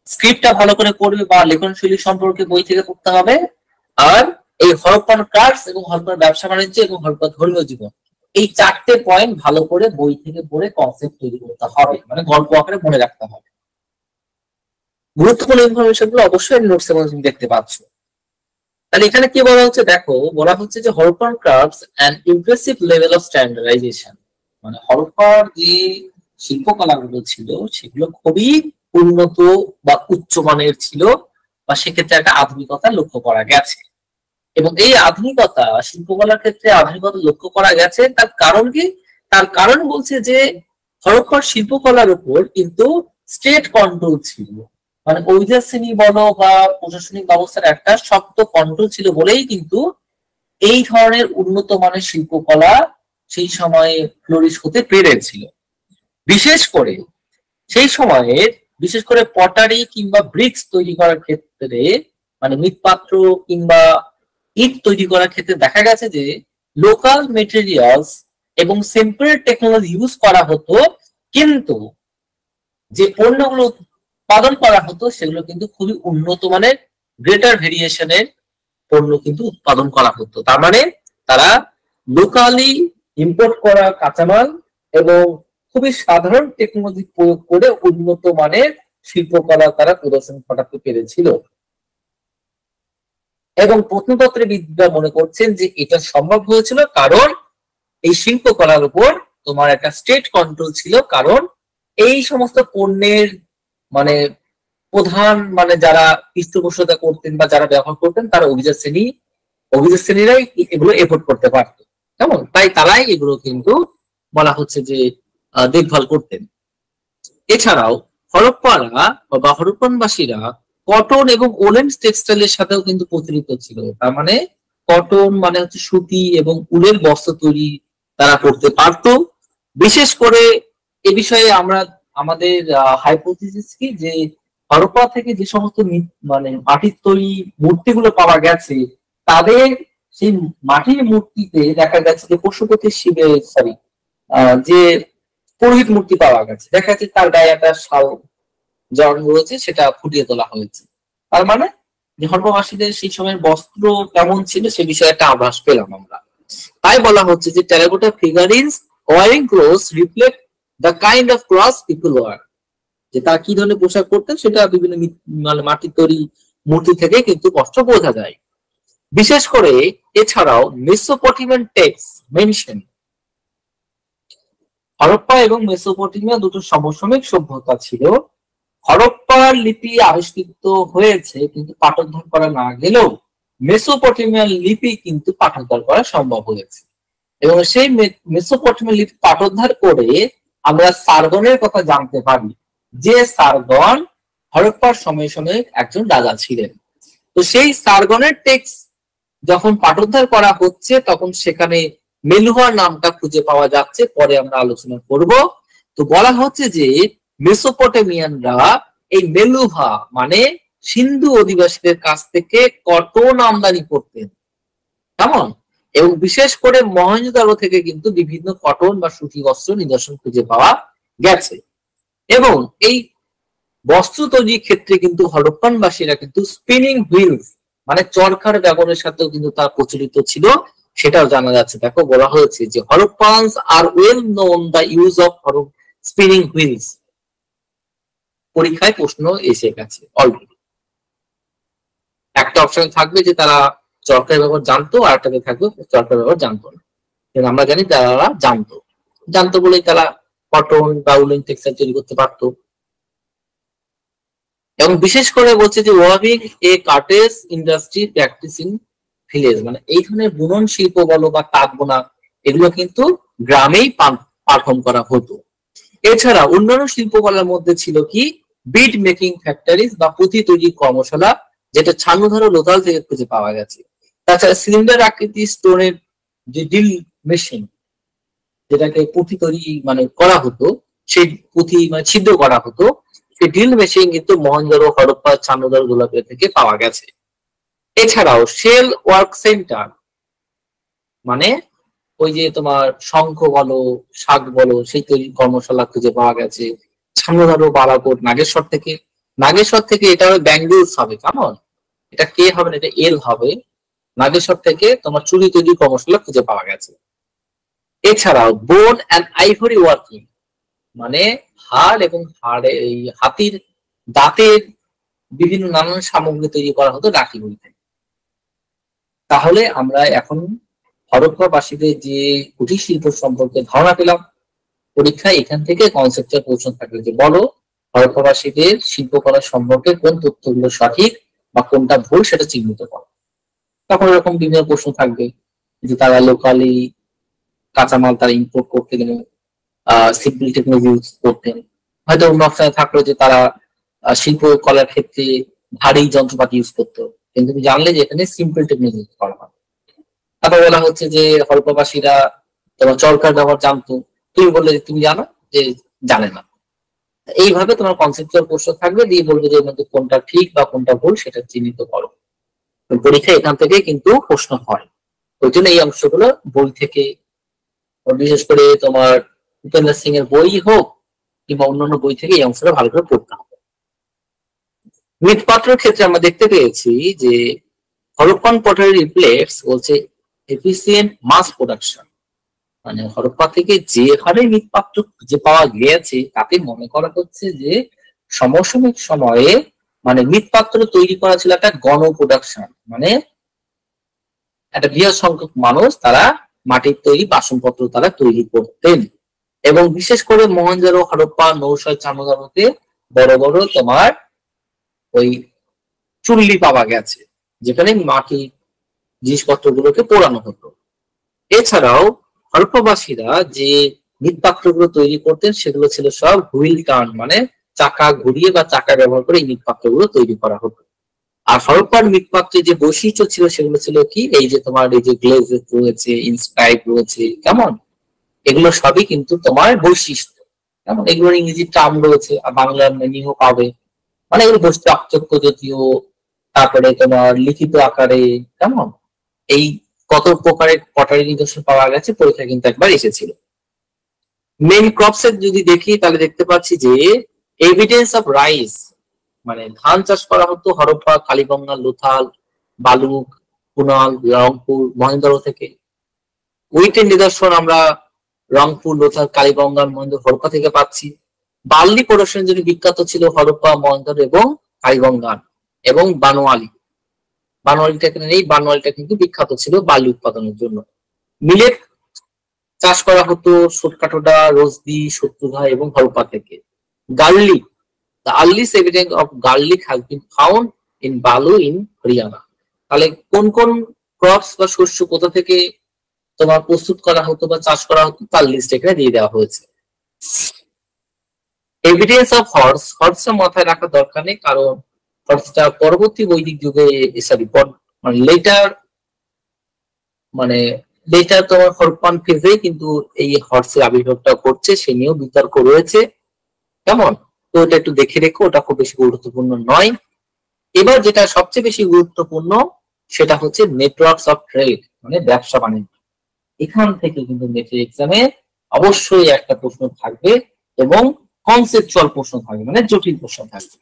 স্ক্রিপ্টটা ভালো করে পড়বে বা লেখন শৈলী সম্পর্কে বই থেকে পড়তে হবে। আর এই হরপ্পান ক্রাফটস এবং হরপ্পার ব্যবসা বাণিজ্য এবং হরপ্পার ধর্মীয় জীবন, এই 4টে পয়েন্ট ভালো করে বই থেকে পড়ে কনসেপ্ট তৈরি করতে হবে, মানে গল্প আকারে মনে রাখতে হবে। গুরুত্বপূর্ণ ইনফরমেশন গুলো অবশ্যই নোটস এর মধ্যে দেখতে পাচ্ছ। তাহলে এখানে কি বলা হচ্ছে দেখো, বলা হচ্ছে যে Harappan crafts an impressive level of standardisation, মানে হরপ্পার যে শিল্পকলাগুলো ছিল সেগুলো খুবই উন্নত বা উচ্চমানের ছিল, বা সেক্ষেত্রে একটা আধুনিকতা লক্ষ্য করা গেছে। এবং এই আধুনিকতা শিল্পকলার ক্ষেত্রে আধুনিকতা লক্ষ্য করা গেছে, তার কারণ কি? তার কারণ বলছে যে হরপ্পার শিল্পকলার উপর কিন্তু স্টেট কন্ট্রোল ছিল, মানে ঐজার শ্রেণী বলো বা প্রশাসনিক ব্যবস্থার একটা শক্ত কন্ট্রোল ছিল বলেই কিন্তু এই ধরনের উন্নত মানের শিল্পকলা সেই সময়ে ফ্লোরিশ হতে পেরেছিল। বিশেষ করে সেই সময়ের বিশেষ করে পটারি কিংবা ব্রিক্স তৈরি করার ক্ষেত্রে, মানে মৃৎপাত্র কিংবা ইট তৈরি করার ক্ষেত্রে দেখা গেছে যে লোকাল মেটেরিয়ালস এবং সিম্পল টেকনোলজি ইউজ করা হতো, কিন্তু যে পণ্যগুলো উৎপাদন করা হতো সেগুলো কিন্তু খুবই উন্নত মানের গ্রেটার ভেরিয়েশনের পণ্য কিন্তু উৎপাদন করা হতো। তার মানে তারা লোকালি ইম্পোর্ট করা কাঁচামাল এবং খুবই সাধারণ টেকনোলজি প্রয়োগ করে উন্নত মানের শিল্পকলা তারা প্রদর্শন ঘটাতে পেরেছিল। এবং প্রত্নতত্ত্ববিদরা মনে করছেন যে এটা সম্ভব হয়েছিল কারণ এই শিল্পকলার উপর তোমার একটা স্টেট কন্ট্রোল ছিল, কারণ এই সমস্ত পণ্যের মানে প্রধান মানে যারা পৃষ্ঠপোষকতা করতেন বা যারা ব্যবহার করতেন তারা অভিজাত শ্রেণীরাই এগুলো এফোর্ড করতে পারতো। কেমন? তাই তারাই এগুলো কিন্তু বলা হচ্ছে যে দেখভাল করতেন। এছাড়াও হরপ্পারা বা হরপ্পানবাসীরা কটন এবং ওলেন টেক্সটাইলের সাথেও কিন্তু প্রচলিত ছিল। তার মানে কটন মানে হচ্ছে সুতি এবং উলের বস্ত্র তৈরি তারা করতে পারতো। বিশেষ করে এ বিষয়ে আমরা আমাদের হাইপোথিসিস কি যে হরপ্পা থেকে যে সমস্ত মানে মাটির তৈরি মূর্তিগুলো পাওয়া গেছে, তাদের সেই মাটির মূর্তিতে দেখা গেছে যে পশুপতি শিবের যে পুরোহিত মূর্তি পাওয়া গেছে, দেখা যাচ্ছে তার গায়ে একটা শাল জড়ানো রয়েছে, সেটা ফুটিয়ে তোলা হয়েছে। তার মানে যে হরপ্পাবাসীদের সেই সময়ের বস্ত্র কেমন ছিল সে বিষয়ে একটা আভাস পেলাম আমরা। তাই বলা হচ্ছে যে terracotta figurines wearing clothes reflect the kind of clothes people wear, যে তারা কি ধরনের পোশাক পরতেন সেটা বিভিন্ন মানে মাটির তৈরি মূর্তি থেকে কিন্তু স্পষ্ট বোঝা যায়। বিশেষ করে এছাড়াও মেসোপটেমিয়ান টেক্সট মেনশন, হরপ্পা এবং মেসোপটেমিয়া দুটো সমসাময়িক সভ্যতা ছিল। হরপ্পার লিপি আবিষ্কৃত হয়েছে কিন্তু পাঠোদ্ধার করা না গেলেও মেসোপটেমিয়ান লিপি কিন্তু পাঠোদ্ধার করা সম্ভব হয়েছে, এবং সেই মেসোপটেমিয়ান লিপি পাঠোদ্ধার করে আমরা সার্গনের কথা জানতে পারি, যে সার্গন হরপ্পার সময়ে সময়ে একজন রাজা ছিলেন। তো সেই সার্গনের টেক্সট যখন পাঠোদ্ধার করা হচ্ছে তখন সেখানে মেলুহার নামটা খুঁজে পাওয়া যাচ্ছে, পরে আমরা আলোচনা করব। তো বলা হচ্ছে যে মেসোপটেমিয়ানরা এই মেলুহা মানে সিন্ধু অধিবাসীদের কাছ থেকে কটন আমদানি করতেন, কেমন, এবং বিশেষ করে মহেঞ্জোদারো থেকে কিন্তু বিভিন্ন কটন বা সুতি বস্ত্র নিদর্শন খুঁজে পাওয়া গেছে। এবং এই বস্ত্র তৈরির ক্ষেত্রে কিন্তু হরপ্পানবাসীরা কিন্তু স্পিনিং হুইলস মানে চরকার ব্যবহারের সাথেও কিন্তু তা প্রচলিত ছিল, সেটাও জানা যাচ্ছে। দেখো বলা হয়েছে যে Harappans are well known the use of spinning wheels. পরীক্ষায় প্রশ্ন এসে গেছে অলরেডি। একটা অপশন থাকবে যে তারা চরকার ব্যবহার জানতো, আর একটাতে থাকবে চরকার ব্যবহার জানতো না। কিন্তু আমরা জানি তারা জানতো বলেই তারা কটন বা উলেন টেক্সটাইল তৈরি করতে পারতো। এবং বিশেষ করে বলছে যে ওয়াভিং এ কার্টেজ ইন্ডাস্ট্রি প্র্যাকটিসিং ভিলেজ, মানে এই ধরনের বুনন শিল্প বলো বা তাঁত বোনা এগুলো কিন্তু গ্রামেই পারফর্ম করা হতো। এছাড়া অন্যান্য শিল্পকলার মধ্যে ছিল কি বিড মেকিং ফ্যাক্টরিজ বা পুঁথি তৈরির কর্মশালা, যেটা ছান্নধার ও লোথাল থেকে খুঁজে পাওয়া গেছে। তাছাড়া সিলিন্ডার আকৃতি স্টোনের যে ডিল মেশিন, যেটাকে পুঁথি তৈরি মানে করা হতো, সেই পুঁথি মানে ছিদ্র করা হতো, সেই ড্রিল মেশিন কিন্তু মহেঞ্জোদারো, হরপ্পা, ছান্নধার গোলাপে থেকে পাওয়া গেছে। এছাড়াও শেল ওয়ার্ক সেন্টার মানে ওই যে তোমার শঙ্খ বলো, শাক বলো, সেই তৈরি কর্মশালা খুঁজে পাওয়া গেছে ছান্নধারো, বালাকোট, নাগেশ্বর থেকে এটা হবে ব্যাঙ্গলস হবে, কেমন, এটা কে হবে না, এটা এল হবে। নাগেশ্বর থেকে তোমার চুরি তৈরি কর্মশালা খুঁজে পাওয়া গেছে। এছাড়াও বোন অ্যান্ড আইভরি ওয়ার্কিং মানে হাড় এবং এই হাতির দাঁতের বিভিন্ন নানান সামগ্রী তৈরি করা হতো রাখিগুলি থেকে। তাহলে আমরা এখন হরপ্পাবাসীদের যে কুটির শিল্প সম্পর্কে ধারণা পেলাম। পরীক্ষায় এখান থেকে কনসেপ্টের প্রশ্ন থাকবে যে বলো হরপ্পাবাসীদের শিল্পকলা সম্পর্কে কোন তথ্যগুলো সঠিক বা কোনটা ভুল সেটা চিহ্নিত করো। তখন এরকম বিভিন্ন প্রশ্ন থাকবে যে তারা লোকালি কাঁচামাল তারা ইম্পোর্ট করতে গেলে সিম্পল টেকনোলজি ইউজ করতেন। হয়তো অন্য অপশনে থাকলো যে তারা শিল্পকলার ক্ষেত্রে ভারী যন্ত্রপাতি ইউজ করতো, কিন্তু তুমি জানলে যে এখানে সিম্পল টেকনোলজি ইউজ করা হয়। তারপর বলা হচ্ছে যে হরপ্পাবাসীরা তোমার চরকার ব্যবহার জানতো, তুমি বললে যে তুমি জানো, যে জানে না। এইভাবে তোমার কনসেপ্টুয়াল প্রশ্ন থাকবে, দিয়ে বলবে যে এর মধ্যে কোনটা ঠিক বা কোনটা ভুল সেটা চিহ্নিত করো। পরীক্ষা এখান থেকে কিন্তু প্রশ্ন হয়, ওই জন্য এই অংশগুলো বই থেকে, বিশেষ করে তোমার উপেন্দ্র সিং এর বই হোক কিংবা অন্যান্য বই থেকে এই অংশটা ভালো করে পড়তে হবে। মৃৎপাত্রের ক্ষেত্রে আমরা দেখতে পেয়েছি যে হরপ্পান পটারি রিফ্লেক্টস বলছে এফিসিয়েন্ট মাস প্রোডাকশন, মানে হরপ্পা থেকে যে হারে মৃৎপাত্র খুঁজে পাওয়া গিয়েছে তাতে মনে করা হচ্ছে যে সমসাময়িক সময়ে মানে মৃৎপাত্র তৈরি করা ছিল একটা গণ প্রোডাকশন, মানে একটা বৃহৎ সংখ্যক মানুষ তারা মাটির তৈরি বাসনপত্র তারা তৈরি করতেন। এবং বিশেষ করে মহেঞ্জোদারো, হরপ্পা, নৌশয়, ছান্নধারোতে বড় বড় তোমার ওই চুল্লি পাওয়া গেছে যেখানে মাটির জিনিসপত্রগুলোকে পোড়ানো হতো। এছাড়াও হরপ্পাবাসীরা যে মৃৎপাত্রগুলো তৈরি করতেন সেগুলো ছিল সব হুইল টার্ন, মানে চাকা ঘুরিয়ে বা চাকা ব্যবহার করে এই মৃৎপাত্রগুলো তৈরি করা হতো। আর হরপ্পার মৃৎপাত্রের যে বৈশিষ্ট্য ছিল সেগুলো ছিল কি, এই যে তোমার এই যে গ্লেজ রয়েছে, ইনস্ক্রাইব রয়েছে, কেমন, এগুলো সবই কিন্তু তোমার বৈশিষ্ট্য, কেমন, এগুলোর ইংরেজি টার্ম রয়েছে আর বাংলার মিনিংও পাবে, মানে এগুলো বস্তু আকচক্য জাতীয়, তারপরে তোমার লিখিত আকারে, কেমন, এই কত প্রকারের পটারি নিদর্শন পাওয়া গেছে পরীক্ষা কিন্তু একবার এসেছিল। মেন ক্রপস এর যদি দেখি তাহলে দেখতে পাচ্ছি যে এভিডেন্স অফ রাইস মানে ধান চাষ করা হতো হরপ্পা, কালীগঙ্গা, লোথাল, বালুক, কুনাল, রংপুর, মহেন্দ্র থেকে। উইটের নিদর্শন আমরা রংপুর, লোথাল, কালীগঙ্গা, মহেন্দ্র, হরপ্পা থেকে পাচ্ছি। বার্লি প্রোডাকশনের জন্য বিখ্যাত ছিল হরপ্পা, মহেন্দ্র এবং কালীগঙ্গা এবং বানোয়ারিটা এখানে নেই, বানোয়ারিটা কিন্তু বিখ্যাত ছিল বার্লি উৎপাদনের জন্য। মিলেট চাষ করা হতো সোটকাটোডা, রোজদি, শত্রুঘা এবং হরপ্পা থেকে। Garlic, the earliest evidence of garlic has been found in Balu in Haryana. তাহলে কোন কোন ক্রপস বা শস্য কোথা থেকে তোমার প্রস্তুত করা হতো বা চাষ করা হতো তার লিস্ট এখানে দিয়ে দেওয়া হয়েছে। এভিডেন্স অফ হর্সটা মাথায় রাখা দরকার নেই, কারণ হর্সটা পরবর্তী বৈদিক যুগে সরি লেটার মানে লেটার তোমার হরপ্পান ফেজে কিন্তু এই হর্সের আবির্ভাবটা ঘটছে, সে নিয়েও বিতর্ক রয়েছে। কেমন, তো ওটা একটু দেখে রেখো, ওটা খুব বেশি গুরুত্বপূর্ণ নয়। এবার যেটা সবচেয়ে বেশি গুরুত্বপূর্ণ সেটা হচ্ছে নেটওয়ার্কস অফ ট্রেড, মানে ব্যবসা বাণিজ্য। এখান থেকে কিন্তু নেটের এক্সামে অবশ্যই একটা প্রশ্ন থাকবে এবং কনসেপচুয়াল প্রশ্ন থাকবে, মানে জটিল প্রশ্ন থাকবে।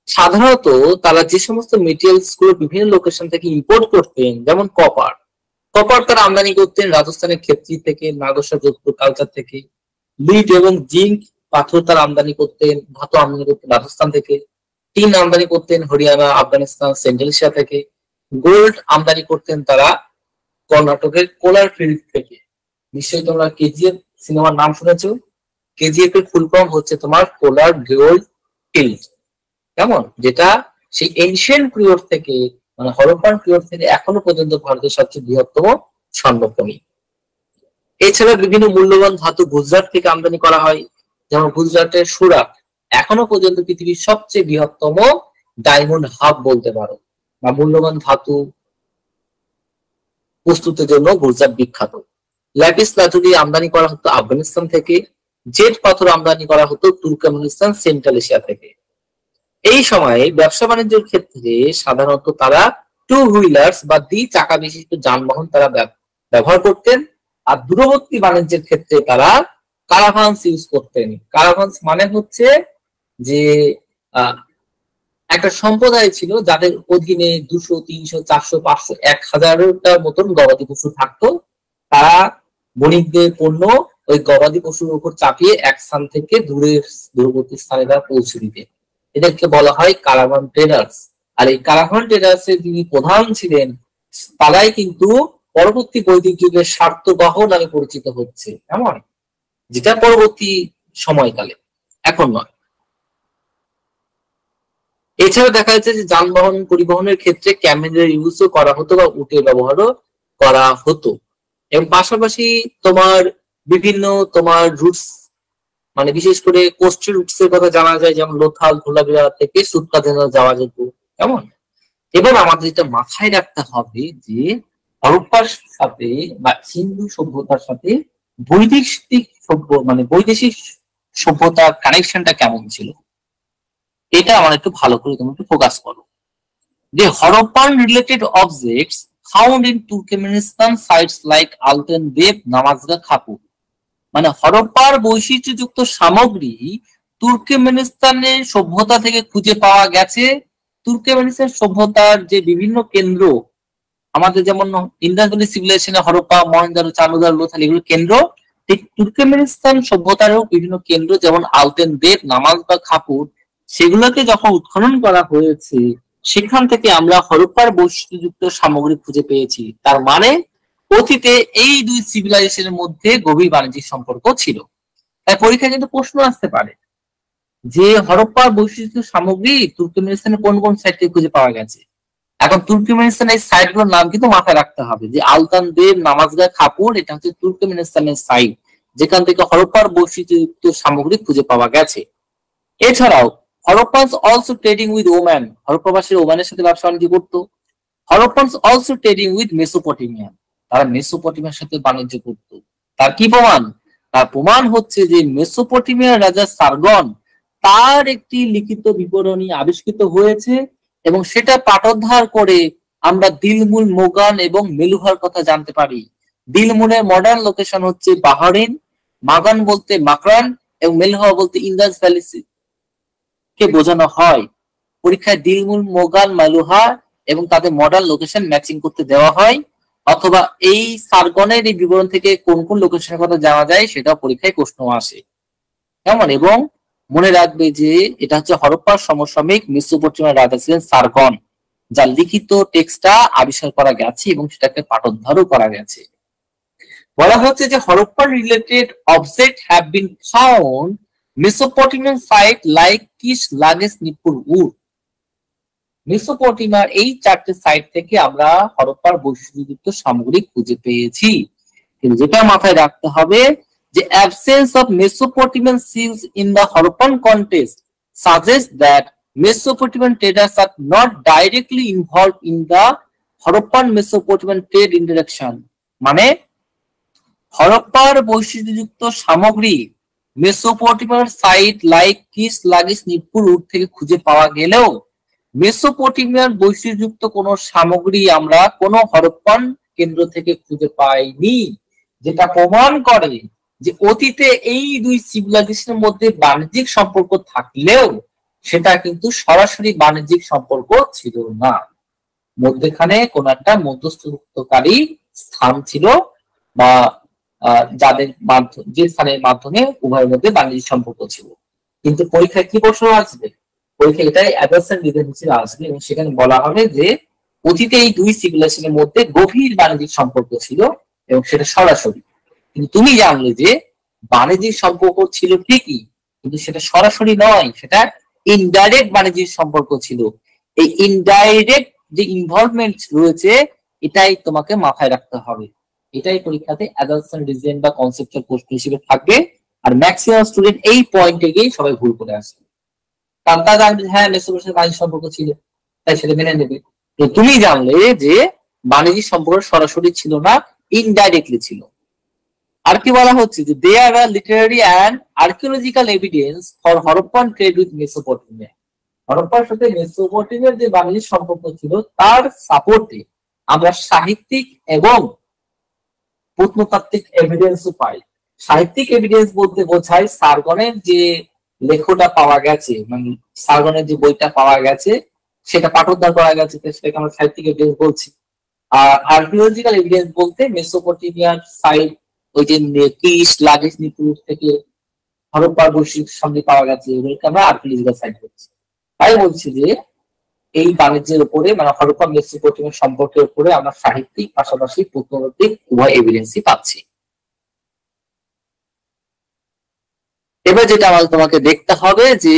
সাধারণত তারা যে সমস্ত মেটেরিয়ালস গুলো বিভিন্ন লোকেশন থেকে ইম্পোর্ট করতেন, যেমন কপার তারা আমদানি করতেন রাজস্থানের খেতড়ি থেকে, নাগসা যোধপুর কালচার থেকে। লিড এবং জিঙ্ক পাথর তারা আমদানি করতেন, ধাতু আমদানি করতেন রাজস্থান থেকে। টিন আমদানি করতেন হরিয়ানা, আফগানিস্তান, সেন্ট্রাল এশিয়া থেকে। গোল্ড আমদানি করতেন তারা কর্ণাটকের কোলার ফিল্ড থেকে। নিশ্চয়ই তোমরা কেজিএফ সিনেমার নাম শুনেছো। কেজিএফ এর ফুল ফর্ম হচ্ছে তোমার কোলার গোল্ড ফিল্ড। কেমন, যেটা সেই এনশিয়েন্ট পিরিয়ড থেকে মানে হরপ্পান পিরিয়ড থেকে এখনো পর্যন্ত ভারতের সবচেয়ে বৃহত্তম স্বর্ণখনি। এছাড়া বিভিন্ন মূল্যবান ধাতু গুজরাট থেকে আমদানি করা হয়, যেমন গুজরাটের সুরাট এখনো পর্যন্ত পৃথিবীর সবচেয়ে বৃহত্তম ডায়মন্ড হাব বলতে পারো, বা মূল্যবান ধাতু প্রস্তুতের জন্য গুজরাট বিখ্যাত। ল্যাপিস লাজুলি আমদানি করা হতো আফগানিস্তান থেকে। জেট পাথর আমদানি করা হতো তুর্কমেনিস্তান, সেন্ট্রাল এশিয়া থেকে। এই সময়ে ব্যবসা বাণিজ্যের ক্ষেত্রে সাধারণত তারা টু হুইলার্স বা দ্বি চাকা বিশিষ্ট যানবাহন তারা ব্যবহার করতেন। আর দূরবর্তী বাণিজ্যের ক্ষেত্রে তারা কারাভান্স ইউজ করতেন। কারাভান্স মানে হচ্ছে যে একটা সম্প্রদায় ছিল যাদের অধীনে 200, 300, 400, 500, 1000টার মতন গবাদি পশু থাকতো। তারা বণিকদের পণ্য ওই গবাদি পশুর উপর চাপিয়ে এক স্থান থেকে দূরবর্তী স্থানে তারা পৌঁছে দিতে। এদেরকে বলা হয় কারাভান ট্রেডার্স। আর এই কারাভান ট্রেডার্স এর যিনি প্রধান ছিলেন তারাই কিন্তু পরবর্তী বৈদিক যুগের স্বার্থবাহ নামে পরিচিত হচ্ছে, এমন যেটা পরবর্তী সময়কালে, এখন নয়। এছাড়া দেখা যাচ্ছে যে যানবাহন পরিবহনের ক্ষেত্রে ক্যামেলের ইউজও করা হতো বা উটের ব্যবহারও করা হতো। এবং পাশাপাশি তোমার বিভিন্ন তোমার রুটস মানে বিশেষ করে কোস্টাল রুটস এর কথা জানা যায়, যেমন লোথাল, ধোলাবিরা থেকে সুতপাজেনা যাওয়া যেত। কেমন, এবার আমাদের এটা মাথায় রাখতে হবে যে হরপ্পার সাথে বা সিন্ধু সভ্যতার সাথে বৈদেশিক বৈদেশিক সভ্যতার কানেকশনটা কেমন ছিল, এটা আমার একটু ভালো করে তুমি একটু ফোকাস করো। যে Harappan related objects found in Turkmenistan sites like Altyn Depe, Namazga, খাপুর, মানে হরপ্পার বৈশিষ্ট্যযুক্ত সামগ্রী তুর্কমেনিস্তানের সভ্যতা থেকে খুঁজে পাওয়া গেছে। তুর্কমেনিস্তান সভ্যতার যে বিভিন্ন কেন্দ্র আমাদের যেমন ইন্ডাস ভ্যালি সিভিলাইজেশনে হরপ্পা, মহেঞ্জোদারো, চারুদার, লোথাল এগুলো কেন্দ্র, ঠিক তুর্কমেনিস্তান সভ্যতারও বিভিন্ন কেন্দ্র যেমন আলতেন দেব, নামাজ বা খাপুর, সেগুলোকে যখন উৎখনন করা হয়েছে সেখান থেকে আমরা হরপ্পার বৈশিষ্ট্যযুক্ত সামগ্রী খুঁজে পেয়েছি। তার মানে অতীতে এই দুই সিভিলাইজেশনের মধ্যে গভীর বাণিজ্যিক সম্পর্ক ছিল। তাই পরীক্ষায় কিন্তু প্রশ্ন আসতে পারে যে হরপ্পার বৈশিষ্ট্য সামগ্রী তুর্কমেনিস্তানের কোন কোন সাইট থেকে খুঁজে পাওয়া গেছে। এখন তুর্কমেনিস্তানের সাইট গুলোর নাম কিন্তু মাথায় রাখতে হবে যে আলতান দেব, নামাজগা, খাপুর, এটা হচ্ছে তুর্কমেনিস্তানের সাইট যেখান থেকে হরপ্পার বৈশিষ্ট্যযুক্ত সামগ্রী খুঁজে পাওয়া গেছে। এছাড়াও হরপ্পানস অলসো ট্রেডিং উইথ ওমান, হরপ্পাবাসীরা ওমানের সাথে ব্যবসা বাণিজ্য করতো। হরপ্পানস অলসো ট্রেডিং উইথ মেসোপটেমিয়া, তারা মেসোপটেমিয়ার সাথে বাণিজ্য করত। তার কি প্রমাণ? তার প্রমাণ হচ্ছে যে মেসোপটেমিয়ার রাজা সারগন তার একটি লিখিত বিবরণী আবিষ্কৃত হয়েছে এবং সেটা পাঠোদ্ধার করে আমরা দিলমুল, মোগান এবং মেলুহার কথা জানতে পারি। দিলমুলের মডার্ন লোকেশন হচ্ছে বাহরিন, মাগান বলতে মাকরান এবং মেলুহা বলতে ইন্দাস ভ্যালি কে বোঝানো হয়। পরীক্ষায় দিলমুল, মোগান, মেলুহা এবং তাদের মডার্ন লোকেশন ম্যাচিং করতে দেওয়া হয়, অথবা এই সারগনের এই বিবরণ থেকে কোন কোন লোকেশনের কথা জানা যায় সেটা পরীক্ষায় প্রশ্ন আসে, কেমন। এবং মনে রাখবে যে এটা হচ্ছে হরপ্পার সমসাময়িক মেসোপটেমিয়ার রাজা ছিলেন সারগন, যার লিখিত টেক্সটটা আবিষ্কার করা গেছে এবং সেটাকে পাঠোদ্ধারও করা গেছে। বলা হচ্ছে যে হরপ্পার related object have been found Mesopotamian site like Kish, Lagash, Nippur, Ur. মেসোপটেমিয়ার এই চারটে সাইট থেকে আমরা হরপ্পার বৈশিষ্ট্যযুক্ত সামগ্রী খুঁজে পেয়েছি। কিন্তু যেটা মাথায় রাখতে হবে the absence of Mesopotamian seals in the Harappan context suggests that Mesopotamian traders are not directly involved in the Harappan Mesopotamian trade interaction. মানে হরপ্পার বৈশিষ্ট্যযুক্ত সামগ্রী মেসোপটেমিয়ার সাইট লাইক কিস লাগিস নিপুর রুট থেকে খুঁজে পাওয়া গেলেও মেসোপটেমিয়ার বৈশিষ্ট্যযুক্ত কোন সামগ্রী আমরা কোন হরপ্পান কেন্দ্র থেকে খুঁজে পাইনি, যেটা প্রমাণ করে যে অতীতে এই দুই সিভিলাইজেশনের মধ্যে বাণিজ্যিক সম্পর্ক থাকলেও সেটা কিন্তু সরাসরি বাণিজ্যিক সম্পর্ক ছিল না, মধ্যখানে কোন একটা মধ্যস্থকারী স্থান ছিল বা যাদের মাধ্যমে যে স্থানের মাধ্যমে উভয়ের মধ্যে বাণিজ্যিক সম্পর্ক ছিল। কিন্তু পরীক্ষায় কি প্রশ্ন আসবে? পরীক্ষায় এটাই অ্যাডালসেন্ট রিজন হিসেবে আসবে এবং সেখানে বলা হবে যে অতীতে এই দুই সিভিলাইজেশনের মধ্যে গভীর বাণিজ্যিক সম্পর্ক ছিল এবং সেটা সরাসরি। কিন্তু তুমি জানলে যে বাণিজ্যিক সম্পর্ক ছিল ঠিকই, কিন্তু সেটা সরাসরি নয়, সেটা ইনডাইরেক্ট বাণিজ্যিক সম্পর্ক ছিল। এই ইনডাইরেক্ট যে ইনভলভমেন্ট রয়েছে এটাই তোমাকে মাথায় রাখতে হবে। এটাই পরীক্ষাতে অ্যাডালসেন্ট রিজন বা কনসেপ্টুয়াল প্রশ্ন হিসেবে থাকবে। আর ম্যাক্সিমাম স্টুডেন্ট এই পয়েন্টে গিয়ে সবাই ভুল করে আসে, কারণ তারা জানবে হ্যাঁ মেসোপটেমিয়ার বাণিজ্যিক সম্পর্ক ছিল তাই সেটা মেনে নেবে। তো তুমি জানলে যে বাণিজ্যিক সম্পর্ক সরাসরি ছিল না, ইনডাইরেক্টলি ছিল। আর কি বলা হচ্ছে যে there are literary and archaeological evidence for Harappan trade with Mesopotamia. হরপ্পার সাথে মেসোপটেমিয়ার যে বাণিজ্যিক সম্পর্ক ছিল তার সাপোর্টে আমরা সাহিত্যিক এবং প্রত্নতাত্ত্বিক এভিডেন্সও পাই। সাহিত্যিক এভিডেন্স বলতে বোঝায় সারগনের যে লেখটা পাওয়া গেছে, মানে সারগনের যে বইটা পাওয়া গেছে সেটা পাঠোদ্ধার করা গেছে, সেটাকে আমরা সাহিত্যিক এভিডেন্স বলছি। আর আর্কিওলজিক্যাল এভিডেন্স বলতে মেসোপটেমিয়ার সাইট ওই যে কিস লাগিস নিপুর থেকে হরপ্পার বৈশিষ্ট্য সামনে পাওয়া গেছে, এগুলোকে আমরা আর্কিওলজিক্যাল সাইট বলছি। তাই বলছি যে এই বাণিজ্যের উপরে মানে হরপ্পা মেসোপটেমিয়ার সম্পর্কের উপরে আমরা সাহিত্যিক পাশাপাশি প্রত্নতাত্ত্বিক উভয় এভিডেন্সই পাচ্ছি। এবার যেটা আমাদের তোমাকে দেখতে হবে যে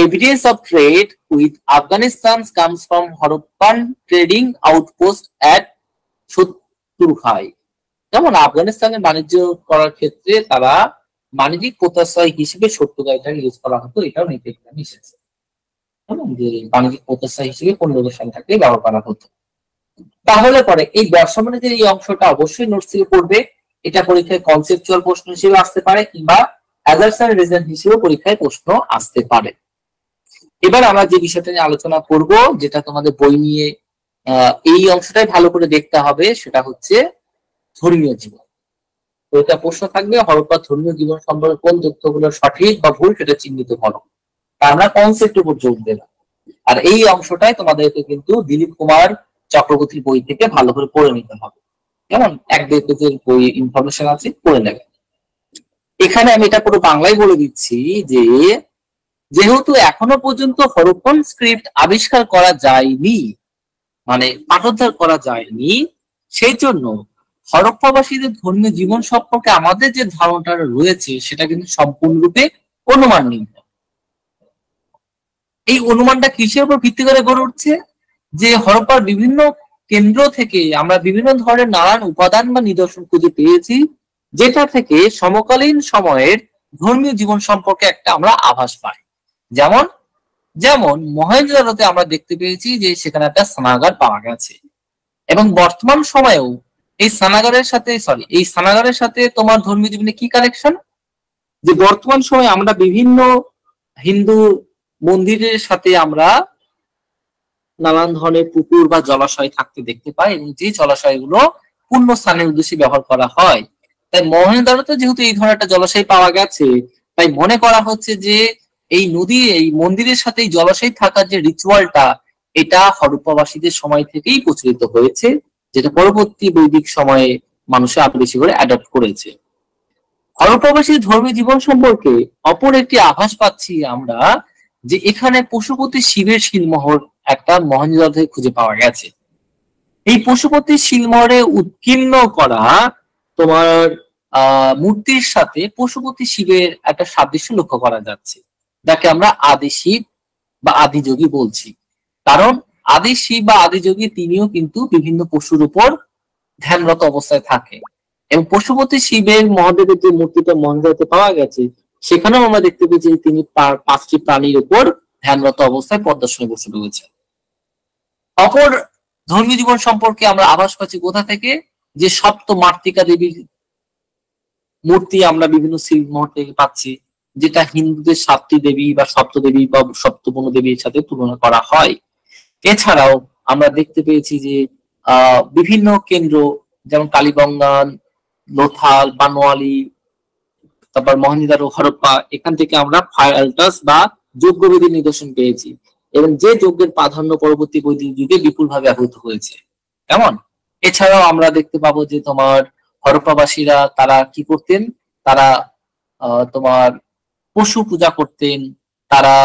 evidence of trade with Afghanistan comes from Harappan trading outpost at Shortughai. যেমন আফগানিস্তানের বাণিজ্য করার ক্ষেত্রে তারা বাণিজ্যিক পোতাশ্রয় হিসেবে শত্রুখাইটা ইউজ করা হতো, এটাও নিতে এসেছে। যে বাণিজ্যিক পোতাশ্রয় হিসেবে পণ্যদর্শনটাকে ব্যবহার করা হতো। তাহলে পরে এই ব্যবসাবাণিজ্যের এই অংশটা অবশ্যই নোটস থেকে পড়বে। এটা পরীক্ষায় কনসেপচুয়াল প্রশ্ন হিসেবে আসতে পারে কিংবা অ্যাডালসেন্ট রিজন হিসেবে পরীক্ষায় প্রশ্ন আসতে পারে। এবার আমরা যে বিষয়টা নিয়ে আলোচনা করব, যেটা তোমাদের বই নিয়ে এই অংশটাই ভালো করে দেখতে হবে, সেটা হচ্ছে ধর্মীয় জীবন। পরীক্ষা প্রশ্ন থাকবে হরপ্পার ধর্মীয় জীবন সম্পর্কে কোন তথ্যগুলো সঠিক বা ভুল সেটা চিহ্নিত করো। আমরা কনসেপ্ট উপর জোর দেব। আর এই অংশটাই তোমাদেরকে কিন্তু দিলীপ কুমার চক্রবর্তীর বই থেকে ভালো করে পড়ে নিতে হবে। যেমন 1-2 পেজের বই ইনফরমেশন আছে, পড়ে নেবে। এখানে আমি এটা পুরো বাংলায় বলে দিচ্ছি যে যেহেতু এখনো পর্যন্ত হরপ্পান স্ক্রিপ্ট আবিষ্কার করা যায়নি, মানে পাঠোদ্ধার করা যায়নি, সেই জন্য হরপ্পাবাসীদের ধর্মীয় জীবন সম্পর্কে আমাদের যে ধারণাটা রয়েছে সেটা কিন্তু সম্পূর্ণরূপে অনুমান নির্ভর। এই অনুমানটা কিসের উপর ভিত্তি করে গড়ে উঠছে? যে হরপ্পার বিভিন্ন কেন্দ্র থেকে আমরা বিভিন্ন ধরনের নানান উপাদান বা নিদর্শন খুঁজে পেয়েছি, যেটা থেকে সমকালীন সময়ের ধর্মীয় জীবন সম্পর্কে একটা আমরা আভাস পাই। যেমন যেমন মহেঞ্জোদারোতে আমরা দেখতে পেয়েছি যে সেখানে একটা স্নানাগার পাওয়া গেছে, এবং বর্তমান সময়েও এই স্নানাগারের সাথে তোমার ধর্মীয় জীবনে কি কানেকশন? যে বর্তমান সময়ে আমরা বিভিন্ন হিন্দু মন্দিরের সাথে আমরা নানান ধরনের পুকুর বা জলাশয় থাকতে দেখতে পাই, এবং যে জলাশয়গুলো পূর্ণ স্থানের উদ্দেশ্যে ব্যবহার করা হয়। তাই মহেঞ্জোদারোতে যেহেতু এই ধরনের একটা জলাশয় পাওয়া গেছে, তাই মনে করা হচ্ছে যে এই নদী এই মন্দিরের সাথে এই জলাশয় থাকার যে রিচুয়ালটা, এটা হরপ্পাবাসীদের সময় থেকেই প্রচলিত হয়েছে, যেটা পরবর্তী বৈদিক সময়ে মানুষে আরো বেশি করে অ্যাডপ্ট করেছে। হরপ্পাবাসীর ধর্মীয় জীবন সম্পর্কে অপর একটি আভাস পাচ্ছি আমরা, যে এখানে পশুপতি শিবের শিলমোহর একটা মহেঞ্জোদারোতে খুঁজে পাওয়া গেছে। এই পশুপতি শিলমোহরে উৎকীর্ণ করা তোমার মূর্তির সাথে পশুপতি শিবের একটা সাদৃশ্য লক্ষ্য করা যাচ্ছে, যাকে আমরা আদি শিব বা আদিযোগী বলছি। কারণ আদি শিব বা আদিযোগী তিনিও কিন্তু বিভিন্ন পশুর উপর ধ্যানরত অবস্থায় থাকে, এবং পশুপতি শিবের মহাদেবের যে মূর্তিটা মহেন্দ্রতে পাওয়া গেছে সেখানেও আমরা দেখতে পেয়েছি তিনি 5টি প্রাণীর উপর ধ্যানরত অবস্থায় পদ্মাসনে বসে রয়েছে। অপর ধর্মীয় জীবন সম্পর্কে আমরা আভাস পাচ্ছি কোথা থেকে, যে সপ্ত মাতৃকা দেবীর মূর্তি আমরা বিভিন্ন শিলমোহর থেকে পাচ্ছি, যেটা হিন্দুদের 7টি দেবী বা সপ্তদেবী বা সপ্তবন দেবীর সাথে তুলনা করা হয়। এছাড়াও আমরা দেখতে পেয়েছি যে বিভিন্ন কেন্দ্র যেমন কালীবঙ্গান, লোথাল, বানোয়ালি, তারপর মহেঞ্জোদারো, হরপ্পা, এখান থেকে আমরা ফায়ার অ্যাল্টার্স বা যজ্ঞবেদীর নিদর্শন পেয়েছি এবং যে যজ্ঞের প্রাধান্য পরবর্তী বৈদিক যুগে বিপুল ভাবে আহত হয়েছে। কেমন? এছাড়াও আমরা দেখতে পাবো যে তোমার হরপ্পাবাসীরা তারা কি করতেন, তারা তোমার পশু পূজা করতেন, তারা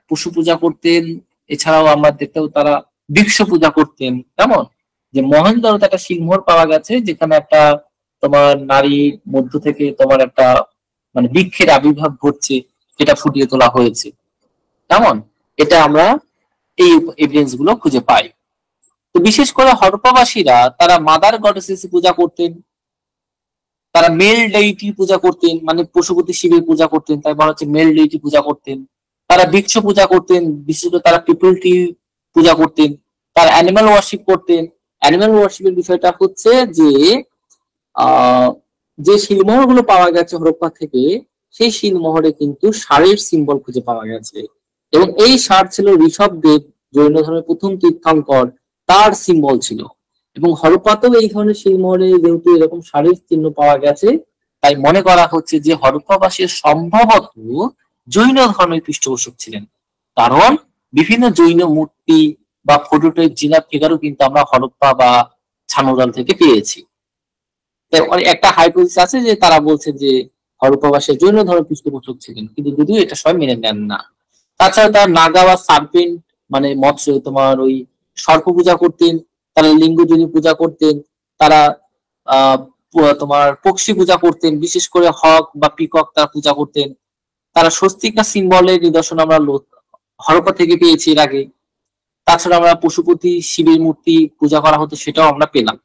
পশু পূজা করতেন। এছাড়াও আমরা দেখতে তারা বৃক্ষ পূজা করতেন। কেমন? যে মহেন্দ্রতে একটা শিলমোহর পাওয়া গেছে যেখানে একটা তোমার নারীর মধ্য থেকে তোমার একটা মানে বৃক্ষের আবির্ভাব ঘটছে, এটা ফুটিয়ে তোলা হয়েছে। কেমন? এটা আমরা এই এভিডেন্স গুলো খুঁজে পাই। তো বিশেষ করে হরপ্পাবাসীরা তারা মাদার গডেসেস পূজা করতেন, তারা মেল ডেইটি পূজা করতেন, মানে পশুপতি শিবের পূজা করতেন, তাই বলা হচ্ছে মেল ডেইটি পূজা করতেন। তারা বৃক্ষ পূজা করতেন, বিশেষ করে তারা পিপল ট্রি পূজা করতেন, তারা অ্যানিমাল ওয়ার্শিপ করতেন। অ্যানিমাল ওয়ার্শিপের বিষয়টা হচ্ছে যে শিলমোহর গুলো পাওয়া গেছে হরপ্পা থেকে, সেই শিলমোহরে কিন্তু ষাঁড়ের সিম্বল খুঁজে পাওয়া গেছে এবং এই ষাঁড় ছিল ঋষভদেব, জৈন ধর্মের প্রথম তীর্থঙ্কর, তার সিম্বল ছিল। এবং হরপ্পাতেও এই ধরনের শিলমোহরে যেহেতু এরকম ষাঁড়ের চিহ্ন পাওয়া গেছে, তাই মনে করা হচ্ছে যে হরপ্পাবাসী সম্ভবত জৈন ধর্মের পৃষ্ঠপোষক ছিলেন, কারণ বিভিন্ন জৈন মূর্তি বা ফটোটাইপ জিনার ফিগারও কিন্তু আমরা হরপ্পা বা ছানোরাল থেকে পেয়েছি। একটা হাইপোথিসিস আছে যে তারা বলছেন যে হরপ্পাবাসী জৈন ধর্মের পৃষ্ঠপোষক ছিলেন, কিন্তু যদিও এটা সবাই মেনে নেন না। তাছাড়া তারা নাগা বা সার্পেন্ট মানে মৎস্য তোমার ওই সর্প পূজা করতেন, তারা লিঙ্গজনী পূজা করতেন, তারা তোমার পক্ষী পূজা করতেন, বিশেষ করে হক বা পিকক তারা পূজা করতেন। তারা স্বস্তিকা সিম্বলের নিদর্শন আমরা হরপ্পা থেকে পেয়েছি এর আগে। তাছাড়া আমরা পশুপতি শিবের মূর্তি পূজা করা হতো, সেটাও আমরা পেলাম।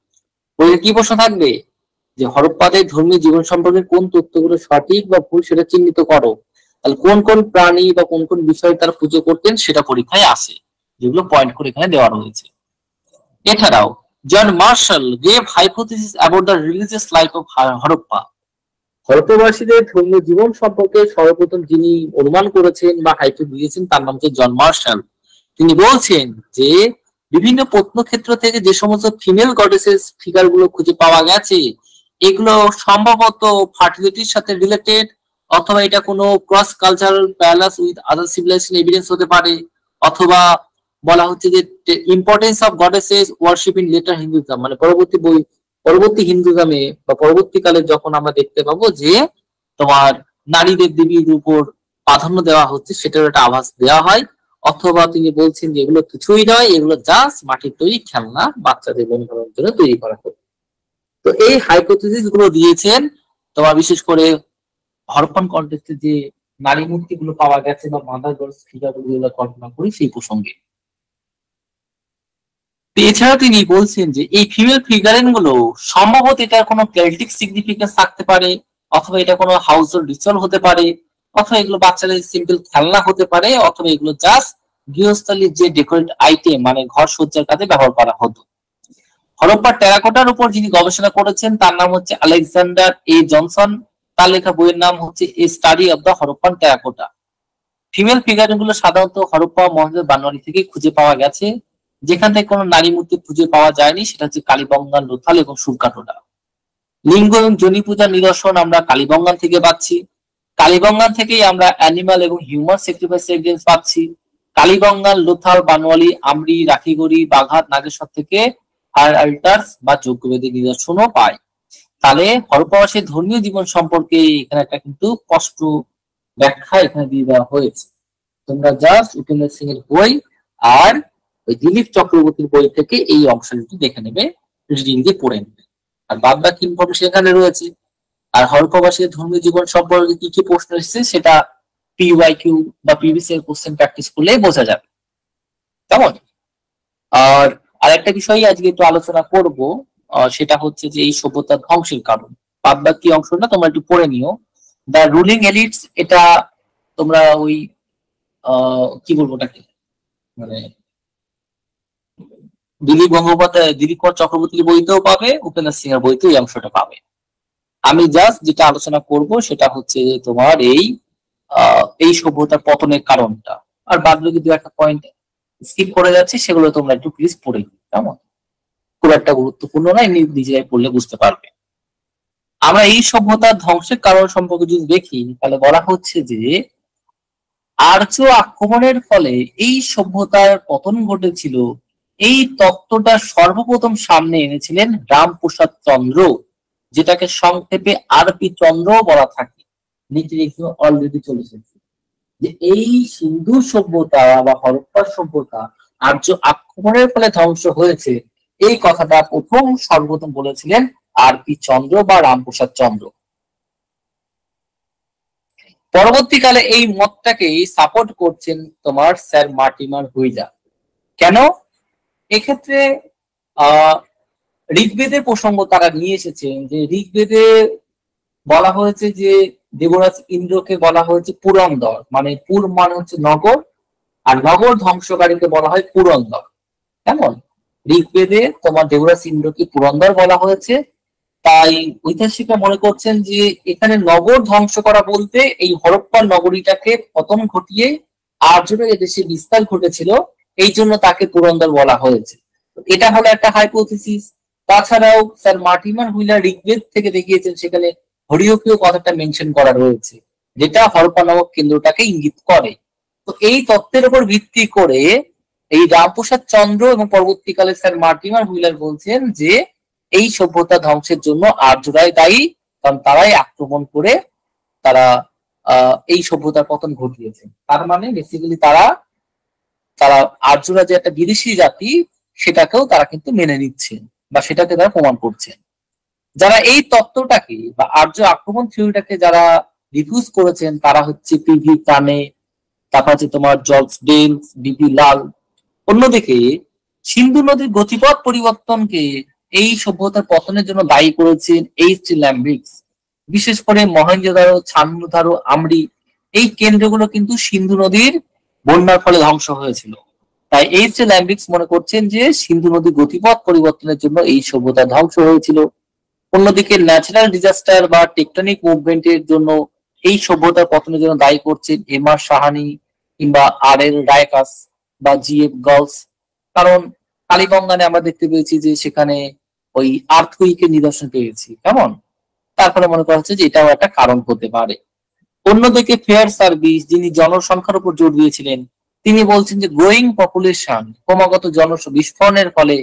ওই কি প্রশ্ন থাকবে যে হরপ্পাদের ধর্মীয় জীবন সম্পর্কে কোন তথ্যগুলো সঠিক বা ভুল সেটা চিহ্নিত করো। তাহলে কোন কোন প্রাণী বা কোন কোন বিষয়ে তারা পুজো করতেন সেটা পরীক্ষায় আসে, যেগুলো পয়েন্ট করে এখানে দেওয়া রয়েছে। এছাড়াও John Marshall gave hypothesis about the religious life of Harappa. হরপ্পাবাসীদের ধর্মীয় জীবন সম্পর্কে সর্বপ্রথম যিনি অনুমান করেছেন বা হাইপোথিসিস দিয়েছেন তার নাম হচ্ছে জন মার্শাল। তিনি বলছেন যে বিভিন্ন প্রত্নক্ষেত্র থেকে যে সমস্ত ফিমেল গডেসেস ফিগার গুলো খুঁজে পাওয়া গেছে, এগুলো সম্ভবত ফার্টিলিটির সাথে রিলেটেড, অথবা এটা কোনো cross cultural parallels with other civilization evidence হতে পারে, অথবা বলা হচ্ছে যে importance of goddesses worship in later Hinduism, মানে পরবর্তী হিন্দুইজমে বা পরবর্তীকালে যখন আমরা দেখতে পাবো যে তোমার নারীদের দেবীর উপর প্রাধান্য দেওয়া হচ্ছে, সেটার একটা আভাস দেওয়া হয়। অথবা তিনি বলছেন যে এগুলো কিছুই নয়, এগুলো জাস্ট মাটির তৈরি খেলনা, বাচ্চাদের বন্ধুদের জন্য তৈরি করা হয়। তো এই হাইপোথিসিস গুলো দিয়েছেন তোমার বিশেষ করে হরপ্পান কন্টেক্সটে যে নারী মূর্তি গুলো পাওয়া গেছে বা মাদার গডেস ফিগার গুলো কল্পনা করি সেই প্রসঙ্গে। এছাড়া তিনি বলছেন যে এই ফিমেল ফিগারেন গুলো সম্ভবত এটার কোনো কেল্টিক সিগনিফিকেন্স থাকতে পারে, অথবা এটা কোনো হাউস হোল্ড রিচুয়াল হতে পারে, অথবা এগুলো বাচ্চাদের সিম্পল খেলনা হতে পারে, অথবা এগুলো জাস্ট গৃহস্থলীর যে ডেকোরেট আইটেম মানে ঘর সজ্জার কাজে ব্যবহার করা হতো। হরপ্পার টেরাকোটার উপর যিনি গবেষণা করেছেন তার নাম হচ্ছে আলেকজান্ডার এ জনসন। তার লেখা বইয়ের নাম হচ্ছে a study of the Harappan terracotta. Female figure গুলো সাধারণত হরপ্পা মহেঞ্জোদারো বানোয়ারি থেকে খুঁজে পাওয়া গেছে। যেখান থেকে কোনো নারী মূর্তি খুঁজে পাওয়া যায়নি সেটা হচ্ছে কালীবঙ্গান, লোথাল এবং সুরকাটোলা। লিঙ্গ এবং যোনি পূজার নিদর্শন আমরা কালীবঙ্গান থেকে পাচ্ছি। কালীবঙ্গান থেকেই আমরা অ্যানিমাল এবং হিউম্যান স্যাক্রিফাইস এভিডেন্স পাচ্ছি। কালীবঙ্গান, লোথাল, বানোয়ালি, আমরি, রাখিগড়ি, বাঘাট, নাগেশ্বর থেকে ফায়ার অ্যাল্টার্স বা যজ্ঞবেদী নিদর্শনও পাই। তাহলে হরপ্পাবাসীর ধর্মীয় জীবন সম্পর্কে এখানে একটা কিন্তু স্পষ্ট ব্যাখ্যা এখানে দিয়ে দেওয়া হয়েছে। তোমরা জাস্ট উপেন্দ্র সিং এর বই আর ওই দিলীপ চক্রবর্তীর বই থেকে এই অংশটি দেখে নেবে, রিডিং দিয়ে পড়ে নেবে, আর বাদ বাকি ইনফরমেশন এখানে রয়েছে। আর হরপ্পাবাসীর ধর্মীয় জীবন সম্পর্কে কি কি প্রশ্ন এসেছে সেটা পিওয়াইকিউ বা পিবিসি এর কোশ্চেন প্র্যাকটিস করলে বোঝা যাবে। কেমন? আর আরেকটা বিষয় আজকে একটু আলোচনা করব, সেটা হচ্ছে যে এই সভ্যতার ধ্বংসের কারণ। বাদ বাকি অংশটা তোমরা একটু পড়ে নিও। দ্য রুলিং এলিটস, এটা তোমরা ওই কি বলবো ওটাকে, মানে দিলীপ গঙ্গোপাধ্যায়, দিলীপ কুমার চক্রবর্তীর বইতেও পাবে, উপেন্দ্র সিং এর বইতেও এই অংশটা পাবে। আমি জাস্ট যেটা আলোচনা করব সেটা হচ্ছে তোমার এই সভ্যতার পতনের কারণটা। আর বাদ বাকি দু একটা পয়েন্ট স্কিপ করে যাচ্ছে, সেগুলো তোমরা একটু প্লিজ পড়ে নিও, কেমন? খুব একটা গুরুত্বপূর্ণ নয়, নিজেরাই পড়লে বুঝতে পারবে। আমরা এই সভ্যতার ধ্বংসের কারণ সম্পর্কে যদি দেখি, তাহলে বলা হচ্ছে যে আর্য আক্রমণের ফলে এই সভ্যতার পতন ঘটেছিল, এই তত্ত্বটা সর্বপ্রথম সামনে এনেছিলেন রামপ্রসাদ চন্দ্র, যেটাকে সংক্ষেপে আরপি চন্দ্র বলা থাকে। নিচে অলরেডি চলে এসেছে যে এই সিন্ধু সভ্যতা বা হরপ্পা সভ্যতা আর্য আক্রমণের ফলে ধ্বংস হয়েছে, এই কথাটা সর্বপ্রথম বলেছিলেন আরপি চন্দ্র বা রামপ্রসাদ চন্দ্র। পরবর্তীকালে এই মতটাকেই সাপোর্ট করছেন তোমার স্যার মার্টিমার হুইলার। কেন? এক্ষেত্রে ঋগ্বেদের প্রসঙ্গ তারা নিয়ে এসেছেন, যে ঋগ্বেদে বলা হয়েছে যে দেবরাজ ইন্দ্রকে বলা হয়েছে পুরন্দর, মানে পুর মানে হচ্ছে নগর, আর নগর ধ্বংসকারীকে বলা হয় পুরন্দর। কেমন? ঋগ্বেদে তোমার দেবরাজ ইন্দ্রকে পুরন্দর বলা হয়েছে, তাই ঐতিহাসিকরা মনে করছেন যে এখানে নগর ধ্বংস করা বলতে এই হরপ্পা নগরীটাকে পতন ঘটিয়ে আর্যদের দেশে বিস্তার ঘটেছিল, এই জন্য তাকে পুরন্দর বলা হয়েছে। এটা হলো একটা হাইপোথিসিস। তাছাড়াও স্যার মার্টিমার হুইলার ঋগ্বেদ থেকে দেখিয়েছেন সেখানে হরিয়কীয় কথাটা মেনশন করা রয়েছে, যেটা হরপ্পা নামক কেন্দ্রটাকে ইঙ্গিত করে। তো এই তত্ত্বের উপর ভিত্তি করে এই রামপ্রসাদ চন্দ্র এবং পরবর্তীকালে স্যার মার্টিমার হুইলার বলছেন যে এই সভ্যতা ধ্বংসের জন্য আর্যরাই দায়ী, কারণ তারাই আক্রমণ করে তারা এই সভ্যতার পতন ঘটিয়েছে। তার মানে বেসিক্যালি তারা আর্যরা যে একটা বিদেশি জাতি, সেটাকেও তারা কিন্তু মেনে নিচ্ছেন বা সেটাকে তারা প্রমাণ করছেন। যারা এই তত্ত্বটাকে বা আর্য আক্রমণ থিওরিটাকে যারা রিফিউজ করেছেন, তারা হচ্ছে পিভি কানে, তারপর হচ্ছে তোমার জর্জ ডেল, বিপি লাল। অন্যদিকে সিন্ধু নদীর গতিপথ পরিবর্তনকে এই সভ্যতার পতনের জন্য দায়ী করেছেন এইচ ল্যাম্বিক্স। বিশেষ করে মহেঞ্জোদারো, ছান্নধারো, আমরি, এই কেন্দ্রগুলো কিন্তু সিন্ধু নদীর বন্যার ফলে ধ্বংস হয়েছিল। তাই এইচ ল্যাম্বিক্স মনে করছেন যে সিন্ধু নদীর গতিপথ পরিবর্তনের জন্য এই সভ্যতা ধ্বংস হয়েছিল। অন্যদিকে ন্যাচারাল ডিজাস্টার বা টেকটনিক মুভমেন্টের জন্য এই সভ্যতার পতনের জন্য দায়ী করছেন এম আর সাহানি কিংবা আর এল রায়কাস বা জি এফ গলস। কারণ কালীবঙ্গানে আমরা দেখতে পেয়েছি যে সেখানে ওই আর্থকুইকের নিদর্শন পেয়েছি, কেমন? তারপরে মনে করা হচ্ছে যে এটাও একটা কারণ হতে পারে। অন্যদিকে ফেয়ার সার্ভিস, যিনি জনসংখ্যার উপর জোর দিয়েছিলেন, তিনি বলছেন যে গ্রোয়িং পপুলেশন, ক্রমাগত বিস্ফোরণের ফলে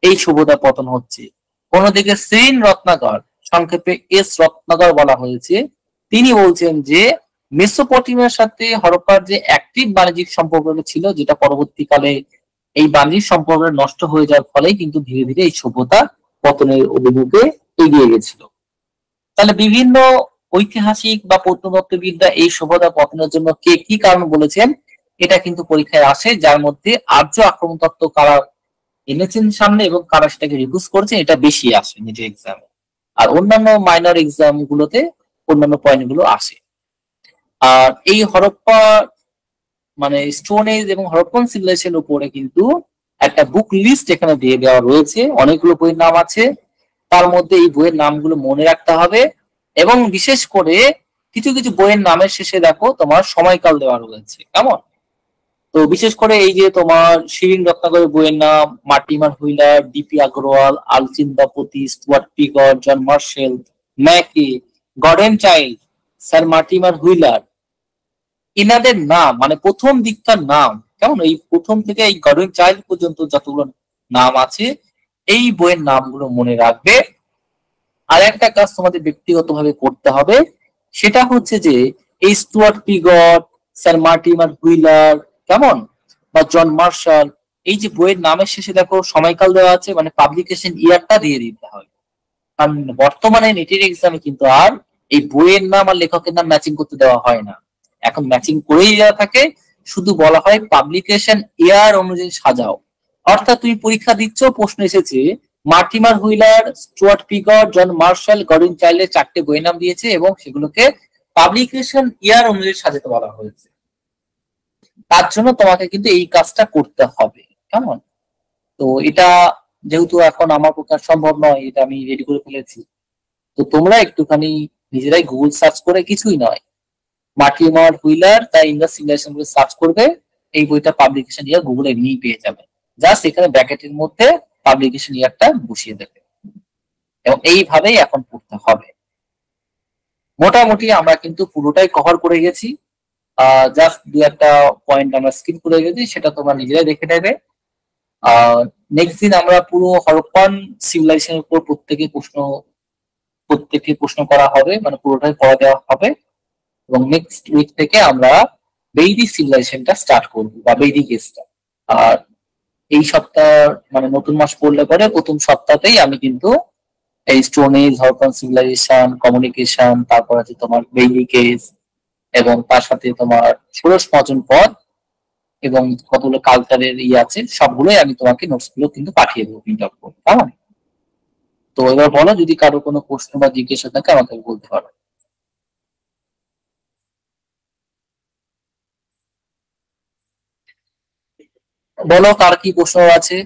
এই সভ্যতা পতন হচ্ছে। অন্যদিকে সেন রত্নাকর, সংক্ষেপে এস রত্নাকর বলা হয়েছে, তিনি বলছেন যে মেসোপটেমিয়ার সাথে হরপ্পার যে অ্যাক্টিভ বাণিজ্যিক সম্পর্ক ছিল, যেটা পরবর্তীকালে এই বাণিজ্যিক সম্পর্ক নষ্ট হয়ে যাওয়ার ফলে কিন্তু ধীরে ধীরে এই সভ্যতা পতনের অভিমুখে এগিয়ে গেছিল। তাহলে বিভিন্ন ঐতিহাসিক বা প্রত্নতত্ত্ববিদরা এই সভ্যতা পতনের জন্য কে কি কারণ বলেছেন, এটা কিন্তু পরীক্ষায় আসে, যার মধ্যে আর্য আক্রমণ তত্ত্ব কারা এনেছেন সামনে এবং কারা সেটাকে রিভিউজ করেছেন, এটা বেশি আসে নিজের এক্সামে। আর অন্যান্য মাইনর এক্সাম গুলোতে অন্যান্য পয়েন্ট গুলো আসে। আর এই হরপ্পা মানে স্টোন এজ এবং হরপ্পন সিভিলাইজেশন উপরে কিন্তু একটা বুক লিস্ট এখানে দিয়ে দেওয়া রয়েছে, অনেকগুলো বইয়ের নাম আছে। তার মধ্যে এই বইয়ের নামগুলো মনে রাখতে হবে, এবং বিশেষ করে কিছু কিছু বইয়ের নামের শেষে দেখো তোমার সময়কাল দেওয়া রয়েছে, কেমন? তো বিশেষ করে এই যে তোমার শিরিন রত্নাকরের বইয়ের নাম, Mortimer Wheeler, DP Agrawal, Allchin দাপতি, Stuart Piggott, John Marshall, Mackay, Gordon Childe, Sir Mortimer Wheeler, এনাদের নাম মানে প্রথম দিককার নাম, কেমন? এই প্রথম থেকে এই গর্ডন চাইল্ড পর্যন্ত যতগুলো নাম আছে, এই বইয়ের নামগুলো মনে রাখবে। আর একটা কাজ তোমাদের ব্যক্তিগতভাবে করতে হবে, সেটা হচ্ছে যে এই Stuart Piggott, sir Mortimer Wheeler, কেমন, বা জন মার্শাল, এই যে বইয়ের নামের শেষে দেখো সময়কাল দেওয়া আছে, মানে পাবলিকেশন ইয়ারটা দিয়ে দিতে হবে। কারণ বর্তমানে নেটের এক্সামে কিন্তু আর এই বইয়ের নাম আর লেখকের নাম ম্যাচিং করতে দেওয়া হয় না, এখন ম্যাচিং করেই দেওয়া থাকে, শুধু বলা হয় পাবলিকেশন ইয়ার অনুযায়ী সাজাও। অর্থাৎ তুমি পরীক্ষা দিচ্ছ, প্রশ্ন এসেছে Mortimer Wheeler, Stuart Piggott, John Marshall, Godwin চাইল্ডের 4টে বইয়ের নাম দিয়েছে এবং সেগুলোকে পাবলিকেশন ইয়ার অনুযায়ী সাজাতে বলা হয়েছে। তার জন্য তোমাকে কিন্তু এই কাজটা করতে হবে, কেমন? তো এটা যেহেতু এখন আমার পক্ষে সম্ভব নয়, এটা আমি রেডি করে ফেলেছি, তো তোমরা একটুখানি নিজেরাই গুগল সার্চ করে, কিছুই নয়, Mortimer Wheeler the Indus civilization বলে সার্চ করবে, এই বইটা পাবলিকেশন ইয়ার গুগলে এমনিই পেয়ে যাবে। জাস্ট এখানে ব্র্যাকেটের মধ্যে পাবলিকেশন ইয়ারটা বসিয়ে দেবে এবং এইভাবেই এখন পড়তে হবে। মোটামুটি আমরা কিন্তু পুরোটাই কভার করে গেছি, জাস্ট দু একটা পয়েন্ট আমরা স্কিপ করে গেছি, সেটা তোমরা নিজেরাই দেখে নেবে। নেক্সট দিন আমরা পুরো হরপ্পান সিভিলাইজেশনের উপর প্রত্যেকে প্রশ্ন করা হবে, মানে পুরোটাই পড়া দেওয়া হবে এবং নেক্সট উইক থেকে আমরা বৈদিক সিভিলাইজেশনটা স্টার্ট করবো বা বৈদিক এজটা। আর এই সপ্তাহ মানে নতুন মাস পড়লে পরে প্রথম সপ্তাহতেই আমি কিন্তু এই stone age, Harappan civilization, communication, তারপর আছে তোমার বৈদিক এজ এবং তার সাথে তোমার ষোড়শ মহাজন পদ এবং কতগুলো কালচারের আছে, সবগুলোই আমি তোমাকে নোটস গুলো কিন্তু পাঠিয়ে দেবো প্রিন্ট আউট করে, কেমন? তো এবার বলো, যদি কারো কোনো প্রশ্ন বা জিজ্ঞাসা থাকে আমাকে বলতে পারো। বলো কার কি প্রশ্ন আছে।